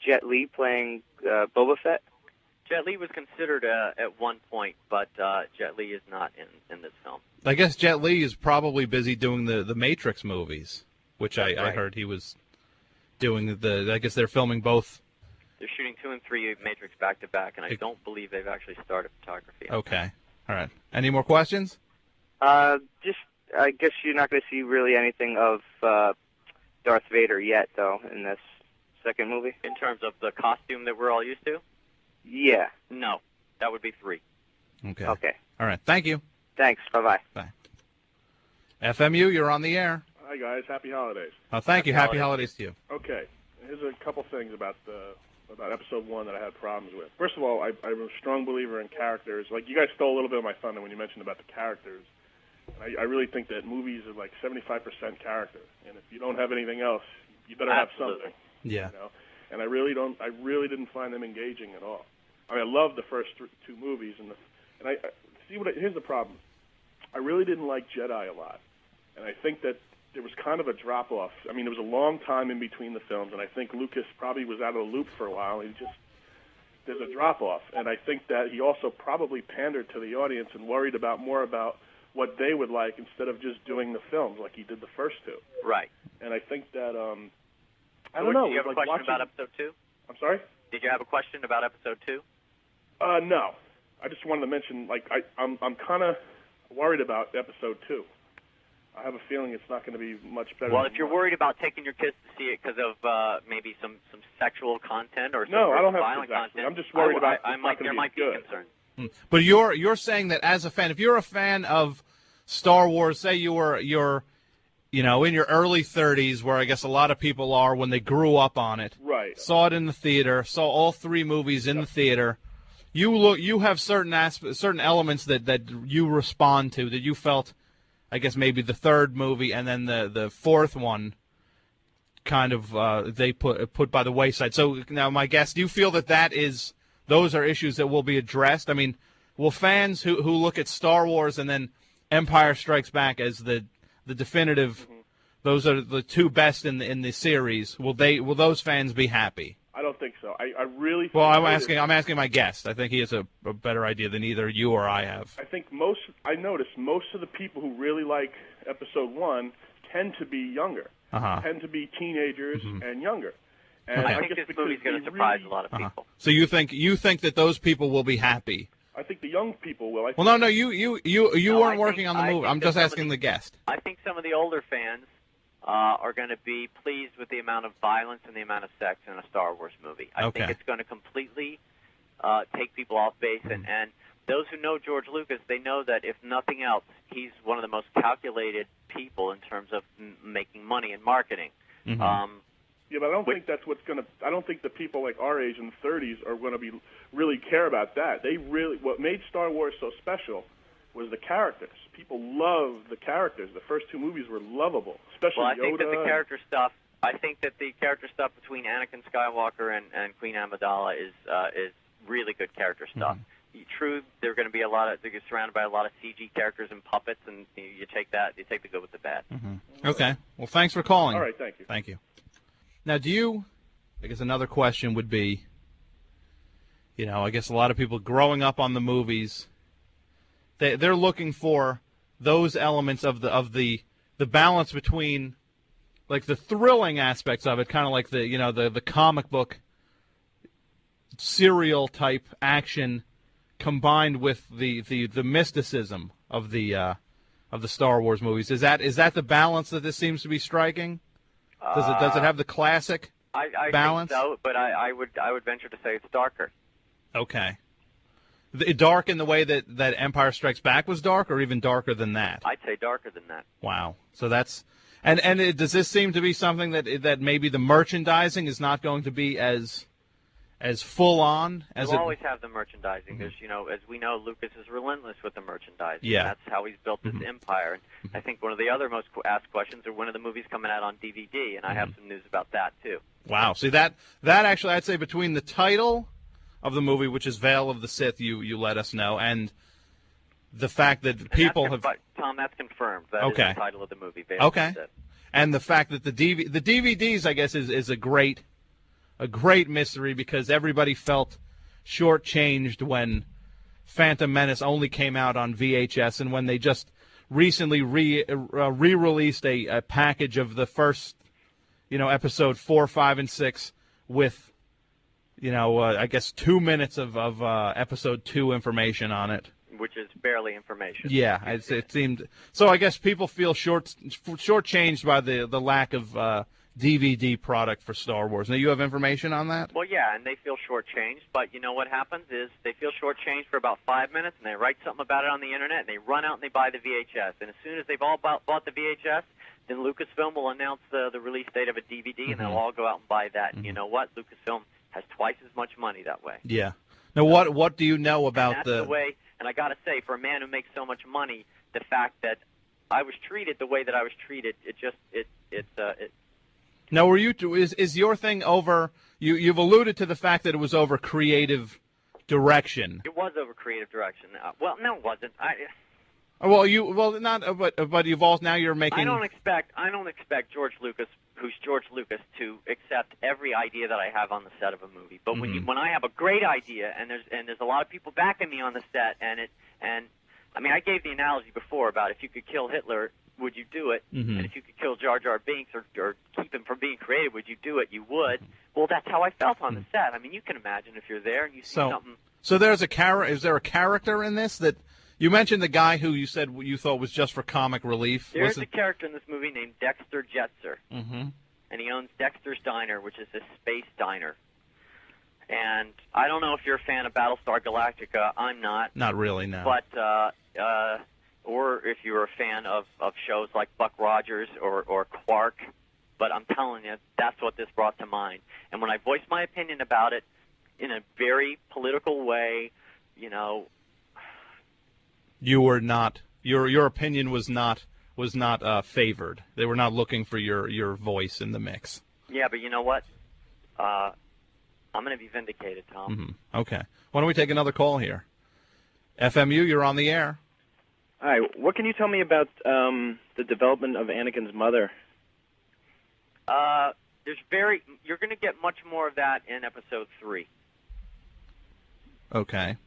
Jet Li playing Boba Fett. Jet Li was considered at one point, but Jet Li is not in this film. I guess Jet Li is probably busy doing the Matrix movies, which I heard he was doing. I guess they're filming both. They're shooting 2 and 3 Matrix back to back, and I don't believe they've actually started photography. Okay. All right. Any more questions? Just, I guess you're not going to see really anything of Darth Vader yet, though, in this second movie. In terms of the costume that we're all used to? Yeah. No. That would be 3. Okay. Okay. All right. Thank you. Thanks. Bye-bye. Bye. FMU, you're on the air. Hi, guys. Happy holidays. Thank you. Happy holidays to you. Okay. Here's a couple things about Episode 1 that I had problems with. First of all, I'm a strong believer in characters. Like, you guys stole a little bit of my thunder when you mentioned about the characters. And I really think that movies are like 75% character. And if you don't have anything else, you better have something. Yeah. You know? And I really didn't find them engaging at all. I mean, I love the first 2 movies, here's the problem. I really didn't like Jedi a lot, and I think that there was kind of a drop off. I mean, there was a long time in between the films, and I think Lucas probably was out of the loop for a while. There's a drop off, and I think that he also probably pandered to the audience and worried more about what they would like instead of just doing the films like he did the first 2. Right. And I think that I don't know. Did you have a question about Episode 2? I'm sorry? Did you have a question about Episode 2? No. I just wanted to mention, I'm kind of worried about Episode 2. I have a feeling it's not going to be much better. Well, if you're worried about taking your kids to see it because of maybe some sexual content or some I don't have violent content, I'm just worried about there might be concern. But you're saying that as a fan, if you're a fan of Star Wars, say you're in your early 30s, where I guess a lot of people are when they grew up on it, right? Saw it in the theater, saw all 3 movies in the theater. You have certain elements that you respond to, that you felt, I guess maybe the 3rd movie and then the 4th one kind of they put by the wayside. So now my guess, do you feel that those are issues that will be addressed? I mean, will fans who look at Star Wars and then Empire Strikes Back as the definitive, those are the 2 best in the series, will those fans be happy? I don't think so. I really think I'm asking my guest. I think he has a better idea than either you or I have. I think I noticed most of the people who really like Episode 1 tend to be younger. Tend to be teenagers and younger. And I think this movie's going to surprise a lot of people. So you think that those people will be happy? I think the young people will. No, you weren't working on the movie. I'm just asking the guest. I think some of the older fans are going to be pleased with the amount of violence and the amount of sex in a Star Wars movie. I think it's going to completely take people off base. And those who know George Lucas, they know that if nothing else, he's one of the most calculated people in terms of making money and marketing. Mm-hmm. Yeah, but I don't think that's what's going to. I don't think the people like our age in the 30s are going to be really care about that. What made Star Wars so special was the characters. People love the characters. The first two movies were lovable, especially Well, I Yoda. think that the character stuff. I think that the character stuff between Anakin Skywalker and Queen Amidala is really good character stuff. Mm-hmm. True, they're going to be they're surrounded by a lot of CG characters and puppets, and you take the good with the bad. Mm-hmm. Okay. Well, thanks for calling. All right, thank you. Thank you. Now, I guess another question would be, I guess a lot of people growing up on the movies, they're looking for those elements of the balance between, like, the thrilling aspects of it, kind of like the comic book serial type action, combined with the mysticism of the Star Wars movies. Is that the balance that this seems to be striking? Does it have the classic balance? I think so, but I would venture to say it's darker. Okay. Dark in the way that Empire Strikes Back was dark, or even darker than that? I'd say darker than that. Wow. So that's does this seem to be something that maybe the merchandising is not going to be as full on as You'll always have the merchandising. There's, as we know, Lucas is relentless with the merchandising. Yeah. That's how he's built this empire. And I think one of the other most asked questions are when are the movies coming out on DVD, and I have some news about that too. Wow. See, that actually, I'd say between the title of the movie, which is Veil of the Sith, you let us know, and the fact that people have... Tom, that's confirmed. That is the title of the movie, Veil of the Sith. And the fact that the DVDs, I guess, is a great mystery, because everybody felt shortchanged when Phantom Menace only came out on VHS, and when they just recently re-released a package of the first, episode 4, 5, and 6 with, I guess 2 minutes of episode 2 information on it. Which is barely information. Yeah, it seemed so. I guess people feel shortchanged by the lack of DVD product for Star Wars. Now, you have information on that? Well, yeah, and they feel shortchanged, but you know what happens is they feel shortchanged for about 5 minutes, and they write something about it on the Internet, and they run out and they buy the VHS. And as soon as they've all bought the VHS, then Lucasfilm will announce the release date of a DVD, and they'll all go out and buy that. And you know what? Lucasfilm has twice as much money that way. Yeah. Now, what do you know about and that's the way? And I got to say, for a man who makes so much money, the fact that I was treated the way that I was treated, Now, were you? Is your thing over? You've alluded to the fact that it was over creative direction. It was over creative direction. Well, no, it wasn't. But you've all now you're making. I don't expect George Lucas, who's George Lucas, to accept every idea that I have on the set of a movie. But when I have a great idea and there's a lot of people backing me on the set, and I mean, I gave the analogy before about if you could kill Hitler, would you do it? And if you could kill Jar Jar Binks or keep him from being creative, would you do it? You would. Well, that's how I felt on the set. I mean, you can imagine if you're there and you see something. So there's is there a character in this that you mentioned, the guy who you said you thought was just for comic relief? There's a character in this movie named Dexter Jetzer, and he owns Dexter's Diner, which is a space diner. And I don't know if you're a fan of Battlestar Galactica. I'm not. Not really, no. But or if you're a fan of shows like Buck Rogers or Quark. But I'm telling you, that's what this brought to mind. And when I voiced my opinion about it in a very political way, you were not. Your opinion was not favored. They were not looking for your voice in the mix. Yeah, but you know what? I'm going to be vindicated, Tom. Okay. Why don't we take another call here? FMU, you're on the air. Hi. What can you tell me about the development of Anakin's mother? You're going to get much more of that in Episode 3. Okay.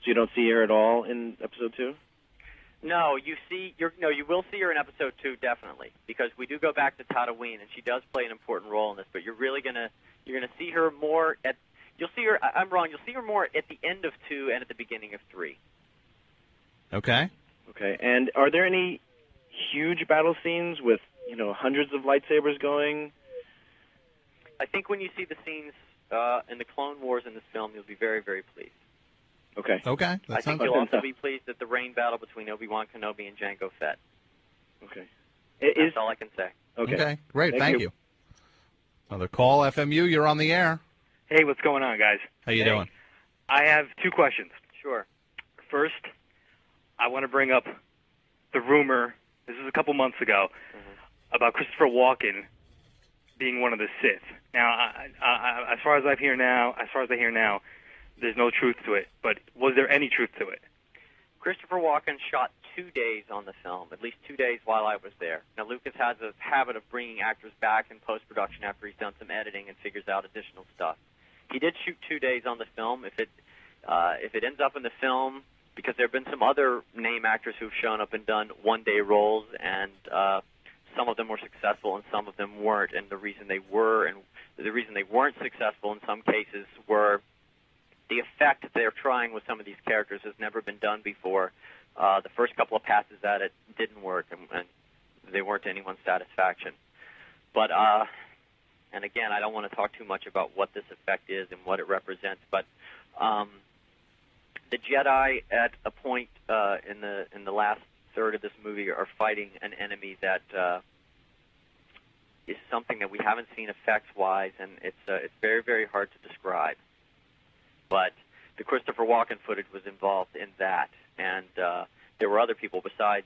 So you don't see her at all in Episode 2? No, you will see her in Episode 2 definitely, because we do go back to Tatooine, and she does play an important role in this. But you're gonna see her more at. You'll see her. I'm wrong. You'll see her more at the end of 2 and at the beginning of 3. Okay. Okay. And are there any huge battle scenes with hundreds of lightsabers going? I think when you see the scenes in the Clone Wars in this film, you'll be very, very pleased. Okay. Okay. I That think sounds you'll good. also be pleased at the rain battle between Obi-Wan Kenobi and Jango Fett. Okay. That's all I can say. Okay. Great. Thank you. Another call, FMU. You're on the air. Hey, what's going on, guys? How you doing? I have two questions. Sure. First, I want to bring up the rumor, this was a couple months ago, about Christopher Walken being one of the Sith. Now, as far as I hear now, there's no truth to it. But was there any truth to it? Christopher Walken shot 2 days on the film, at least 2 days while I was there. Now, Lucas has a habit of bringing actors back in post-production after he's done some editing and figures out additional stuff. He did shoot 2 days on the film. If it ends up in the film, because there have been some other name actors who've shown up and done one-day roles, and some of them were successful and some of them weren't. And the reason they weren't successful in some cases were the effect that they're trying with some of these characters has never been done before. The first couple of passes at it didn't work, and they weren't to anyone's satisfaction. But, and again, I don't want to talk too much about what this effect is and what it represents, but the Jedi at a point in the last third of this movie are fighting an enemy that is something that we haven't seen effects-wise, and it's very, very hard to describe. But the Christopher Walken footage was involved in that, and there were other people besides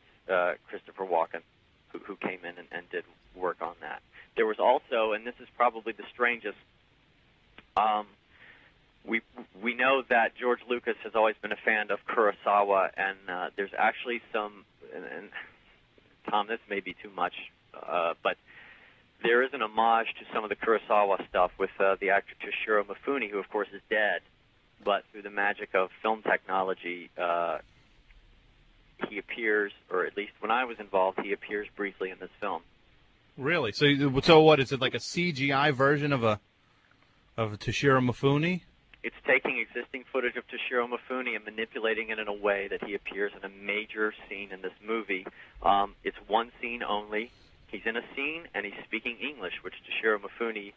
Christopher Walken who came in and did work on that. There was also, and this is probably the strangest, we know that George Lucas has always been a fan of Kurosawa, and there's actually some, and Tom, this may be too much, but there is an homage to some of the Kurosawa stuff with the actor Toshiro Mifune, who of course is dead, but through the magic of film technology, he appears, or at least when I was involved, he appears briefly in this film. Really? So what is it, like a CGI version of a Toshiro Mifune? It's taking existing footage of Toshiro Mifune and manipulating it in a way that he appears in a major scene in this movie. It's one scene only. He's in a scene, and he's speaking English, which Toshiro Mifune,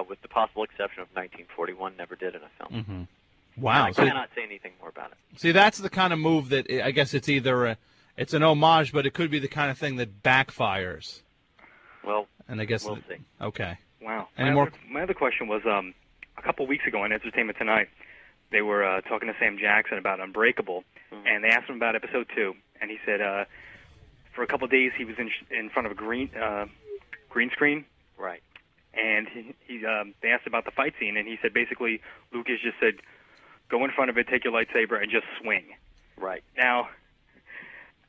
with the possible exception of 1941, never did in a film. Mm-hmm. Wow. I cannot say anything more about it. See, that's the kind of move that I guess it's either it's an homage, but it could be the kind of thing that backfires. Well, and I guess we'll see. Okay. Wow. Any My other question was, a couple weeks ago on Entertainment Tonight, they were talking to Sam Jackson about Unbreakable, and they asked him about Episode 2, and he said for a couple of days he was in front of a green screen. Right. And they asked about the fight scene, and he said basically Lucas just said, go in front of it, take your lightsaber, and just swing. Right. Now,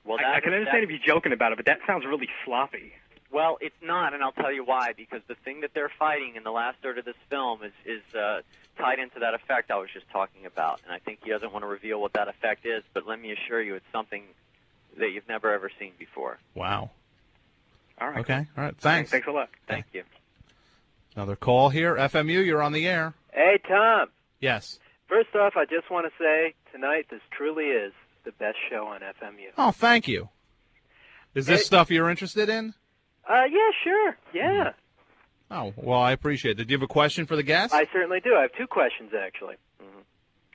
well, I can understand if you're joking about it, but that sounds really sloppy. Well, it's not, and I'll tell you why. Because the thing that they're fighting in the last third of this film is tied into that effect I was just talking about. And I think he doesn't want to reveal what that effect is, but let me assure you it's something that you've never, ever seen before. Wow. All right. Okay. All right. Thanks. Thanks a lot. Thank you. Another call here. FMU, you're on the air. Hey, Tom. Yes. First off, I just want to say tonight this truly is the best show on FMU. Oh, thank you. Is this stuff you're interested in? Yeah, sure. Yeah. Oh, well, I appreciate it. Do you have a question for the guest? I certainly do. I have two questions, actually.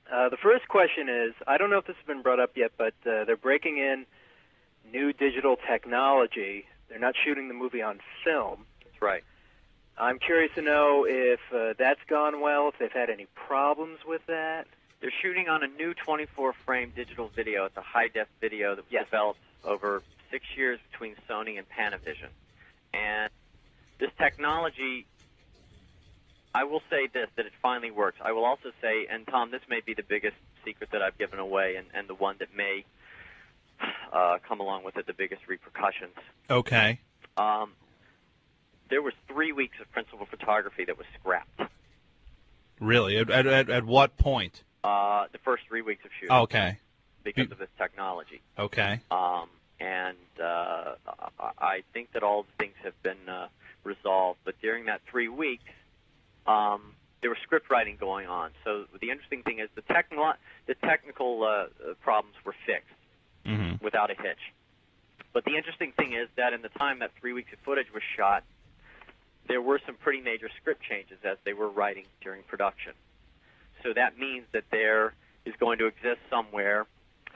The first question is, I don't know if this has been brought up yet, but they're breaking in new digital technology. They're not shooting the movie on film. That's right. I'm curious to know if that's gone well, if they've had any problems with that. They're shooting on a new 24-frame digital video. It's a high-def video that was developed over 6 years between Sony and Panavision. And this technology, I will say this, that it finally works. I will also say, and Tom, this may be the biggest secret that I've given away and the one that may come along with it, the biggest repercussions. Okay. There was 3 weeks of principal photography that was scrapped. Really? At what point? The first 3 weeks of shooting. Okay. Because of this technology. Okay. And I think that all the things have been resolved. But during that 3 weeks, there was script writing going on. So the interesting thing is the technical problems were fixed without a hitch. But the interesting thing is that in the time that 3 weeks of footage was shot, there were some pretty major script changes as they were writing during production. So that means that there is going to exist somewhere,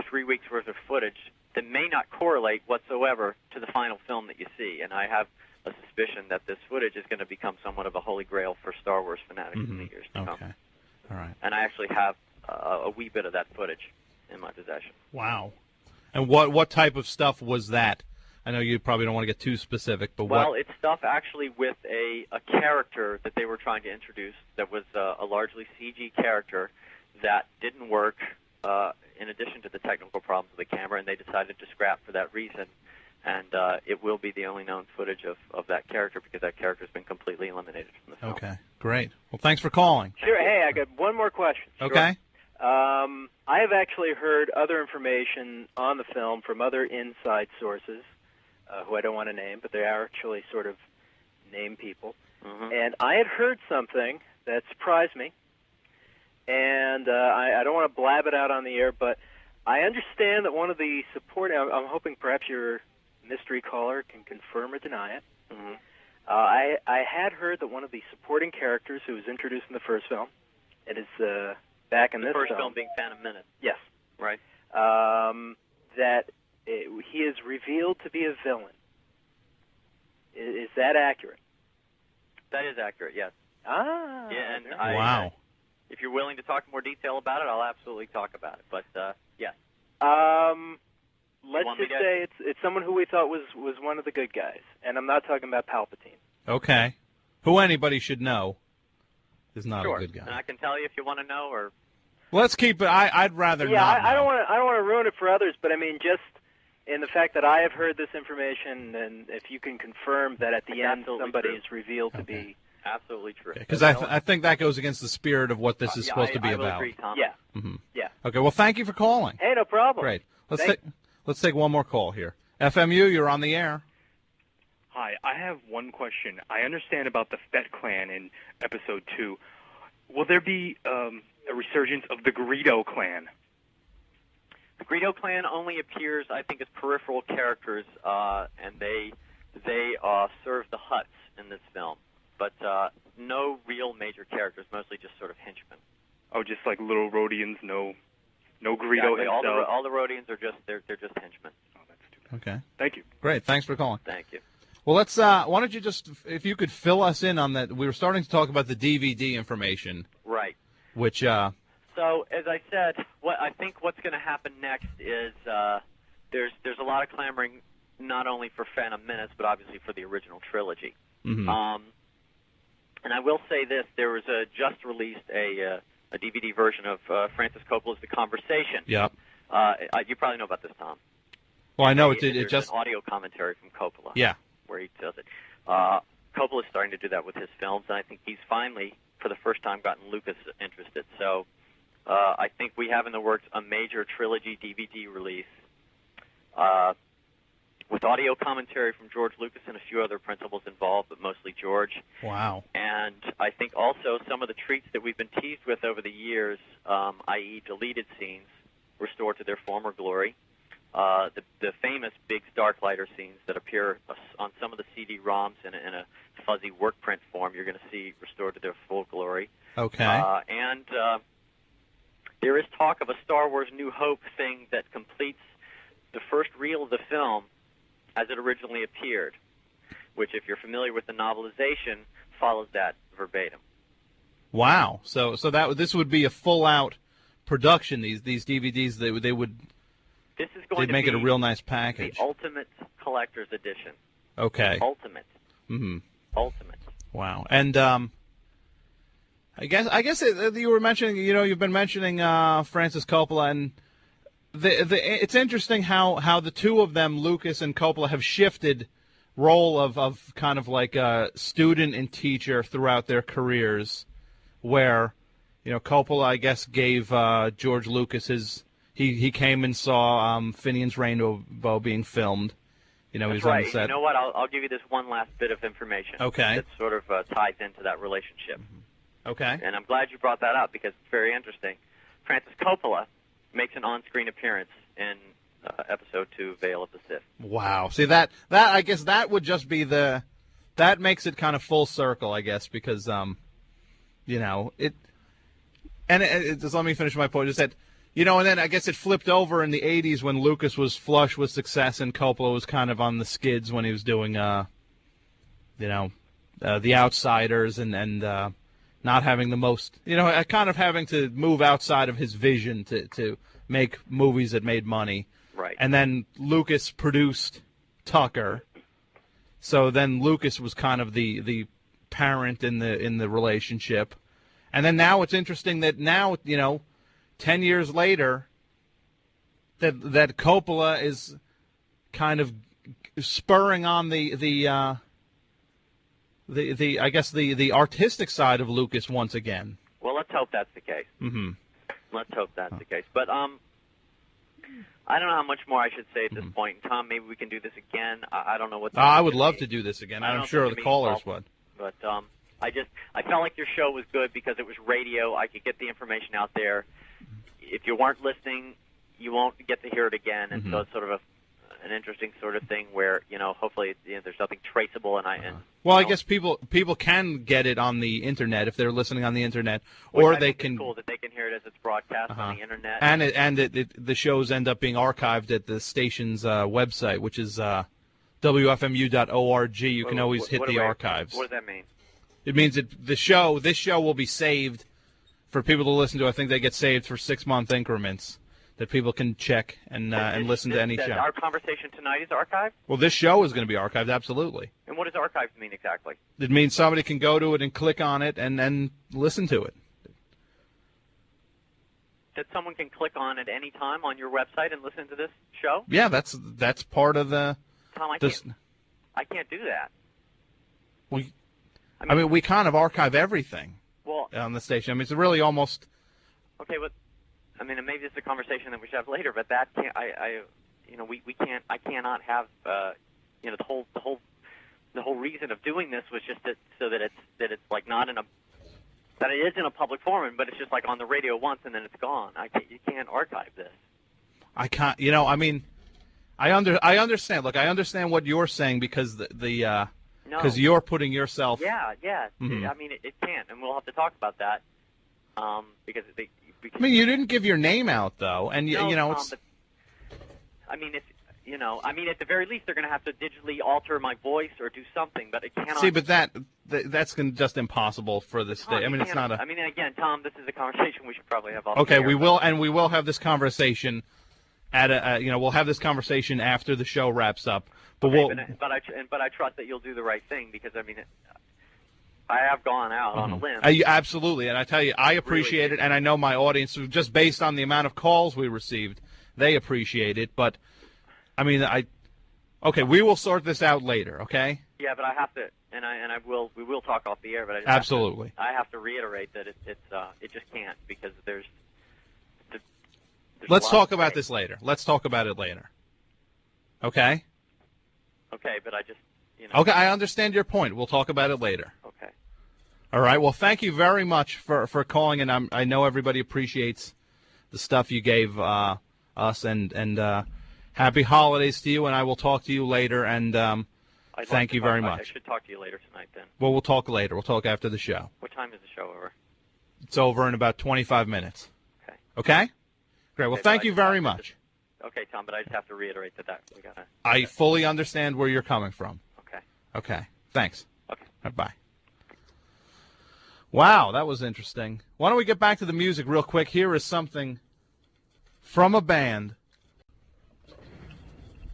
3 weeks worth of footage that may not correlate whatsoever to the final film that you see. And I have a suspicion that this footage is going to become somewhat of a holy grail for Star Wars fanatics in the years to come. Okay. All right. And I actually have a wee bit of that footage in my possession. Wow. And what type of stuff was that? I know you probably don't want to get too specific, but Well, what? it's stuff actually with a character that they were trying to introduce that was a largely CG character that didn't work in addition to the technical problems with the camera, and they decided to scrap for that reason. And it will be the only known footage of that character because that character has been completely eliminated from the film. Okay, great. Well, thanks for calling. Sure. Hey, I got one more question. Okay. I have actually heard other information on the film from other inside sources, who I don't want to name, but they are actually sort of name people. Mm-hmm. And I had heard something that surprised me, and I don't want to blab it out on the air, but I understand that one of the support. I'm hoping perhaps your mystery caller can confirm or deny it. Mm-hmm. I had heard that one of the supporting characters who was introduced in the first film, it is back in The this first film being Phantom Menace. Yes. Right. That he is revealed to be a villain. Is that accurate? That is accurate, yes. Ah. Yeah, and Wow. if you're willing to talk more detail about it, I'll absolutely talk about it. But yes. Let's want me just to- say it's someone who we thought was one of the good guys, and I'm not talking about Palpatine. Okay. Who anybody should know is not Sure. a good guy. And I can tell you if you want to know, or Let's keep it. I'd rather Yeah, not. I don't know. want to ruin it for others, but I mean just in the fact that I have heard this information, and if you can confirm that at the It's end absolutely somebody true. is revealed to be. absolutely true. Because I think that goes against the spirit of what this is Yeah, supposed to be I will about. agree, Tom. Yeah. Mhm. Yeah. Okay. Well, thank you for calling. Hey, no problem. Great. Thank- Let's take one more call here. FMU, you're on the air. Hi, I have one question. I understand about the Fett clan in Episode 2. Will there be a resurgence of the Greedo clan? The Greedo clan only appears, I think, as peripheral characters, and they serve the Hutts in this film. But no real major characters, mostly just sort of henchmen. Oh, just like little Rhodians, no Greedo Exactly. All himself. the Rhodians are they're just henchmen. Oh, that's too bad. Okay. Thank you. Great. Thanks for calling. Thank you. Well, let's. Why don't you just, if you could fill us in on that? We were starting to talk about the DVD information, Right. which. So, as I said, what's going to happen next is there's a lot of clamoring not only for Phantom Menace, but obviously for the original trilogy. Mhm. And I will say this: there was just released a DVD version of Francis Coppola's The Conversation. Yep. You probably know about this, Tom. Well, I know it There's just. an audio commentary from Coppola. Yeah. Where he does it. Coppola's starting to do that with his films, and I think he's finally, for the first time, gotten Lucas interested. So I think we have in the works a major trilogy DVD release with audio commentary from George Lucas and a few other principals involved, but mostly George. Wow. And I think also some of the treats that we've been teased with over the years, i.e. deleted scenes, restored to their former glory. The famous big Starklighter scenes that appear on some of the CD-ROMs in a fuzzy work print form, you're going to see restored to their full glory. Okay. And there is talk of a Star Wars New Hope thing that completes the first reel of the film as it originally appeared, which, if you're familiar with the novelization, follows that verbatim. Wow. So this would be a full out production. These DVDs they would. This is going They'd to make be it a real nice package. the ultimate collector's edition. Okay. Ultimate. Mm-hmm. Ultimate. Wow. And I guess you were mentioning, you've been mentioning Francis Coppola, and it's interesting how the two of them, Lucas and Coppola, have shifted role of kind of like a student and teacher throughout their careers, where Coppola, I guess, gave George Lucas his. He came and saw Finian's Rainbow being filmed. He That's was right. on the set. You know what? I'll give you this one last bit of information. Okay. That sort of ties into that relationship. Okay. And I'm glad you brought that up because it's very interesting. Francis Coppola makes an on-screen appearance in Episode 2, Veil of the Sith. Wow. See, that I guess that would just be that makes it kind of full circle, I guess, because it. And just let me finish my point. Just that You know, and then I guess it flipped over in the 80s when Lucas was flush with success and Coppola was kind of on the skids when he was doing, The Outsiders and not having the most, kind of having to move outside of his vision to make movies that made money. Right. And then Lucas produced Tucker. So then Lucas was kind of the parent in the relationship. And then now it's interesting that now, 10 years later, that Coppola is kind of spurring on the artistic side of Lucas once again. Well, let's hope that's the case. Mm-hmm. Let's hope that's the case. But I don't know how much more I should say at this point. Tom, maybe we can do this again. I don't know what. I would love to do this again. I'm sure the callers would. But I felt like your show was good because it was radio. I could get the information out there. If you weren't listening, you won't get to hear it again. And so it's sort of an interesting sort of thing where, hopefully there's something traceable. I guess people can get it on the internet if they're listening on the internet, Which or I they think can. It's cool that they can hear it as it's broadcast on the internet. And the shows end up being archived at the station's website, which is wfmu.org. You can always hit the archives. What does that mean? It means that this show will be saved for people to listen to. I think they get saved for 6-month increments that people can check and listen to any show. Our conversation tonight is archived? Well, this show is going to be archived, absolutely. And what does archived mean exactly? It means somebody can go to it and click on it and then listen to it. That someone can click on at any time on your website and listen to this show? Yeah, that's part of the. Tom, I can't do that. I mean, we kind of archive everything on the station. I mean, it's really almost. Okay, but maybe it's a conversation that we should have later. But that can't. We can't. I cannot have. The whole reason of doing this was just so that it's like not in a. That it is in a public forum, but it's just like on the radio once and then it's gone. You can't archive this. I can't. I understand. Look, I understand what you're saying because because you're putting yourself. Yeah. Mm-hmm. I mean, it can't, and we'll have to talk about that because. I mean, you didn't give your name out though, and no, Tom, it's. But, at the very least, they're going to have to digitally alter my voice or do something, but it cannot. See, but that's just impossible for this day. I mean, it's not a. Again, Tom, this is a conversation we should probably have. Okay, we will have this conversation at we'll have this conversation after the show wraps up. But I trust that you'll do the right thing because I have gone out on a limb. Absolutely, and I tell you, I appreciate it, and I know my audience, just based on the amount of calls we received, they appreciate it. But okay, we will sort this out later. Okay. Yeah, but I have to, we will talk off the air. But absolutely, I have to reiterate that it just can't because there's Let's talk about this later. Let's talk about it later. Okay. Okay, but I just. Okay, I understand your point. We'll talk about it later. Okay. All right. Well, thank you very much for calling, and I know everybody appreciates the stuff you gave us, and happy holidays to you. And I will talk to you later. And thank you very much. I should talk to you later tonight, then. Well, we'll talk later. We'll talk after the show. What time is the show over? It's over in about 25 minutes. Okay. Okay. Great. Well, thank you very much. Okay, Tom, but I just have to reiterate that we gotta. I fully understand where you're coming from. Okay. Okay. Thanks. Okay. Bye. Wow, that was interesting. Why don't we get back to the music real quick? Here is something from a band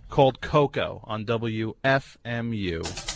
called Coco on WFMU.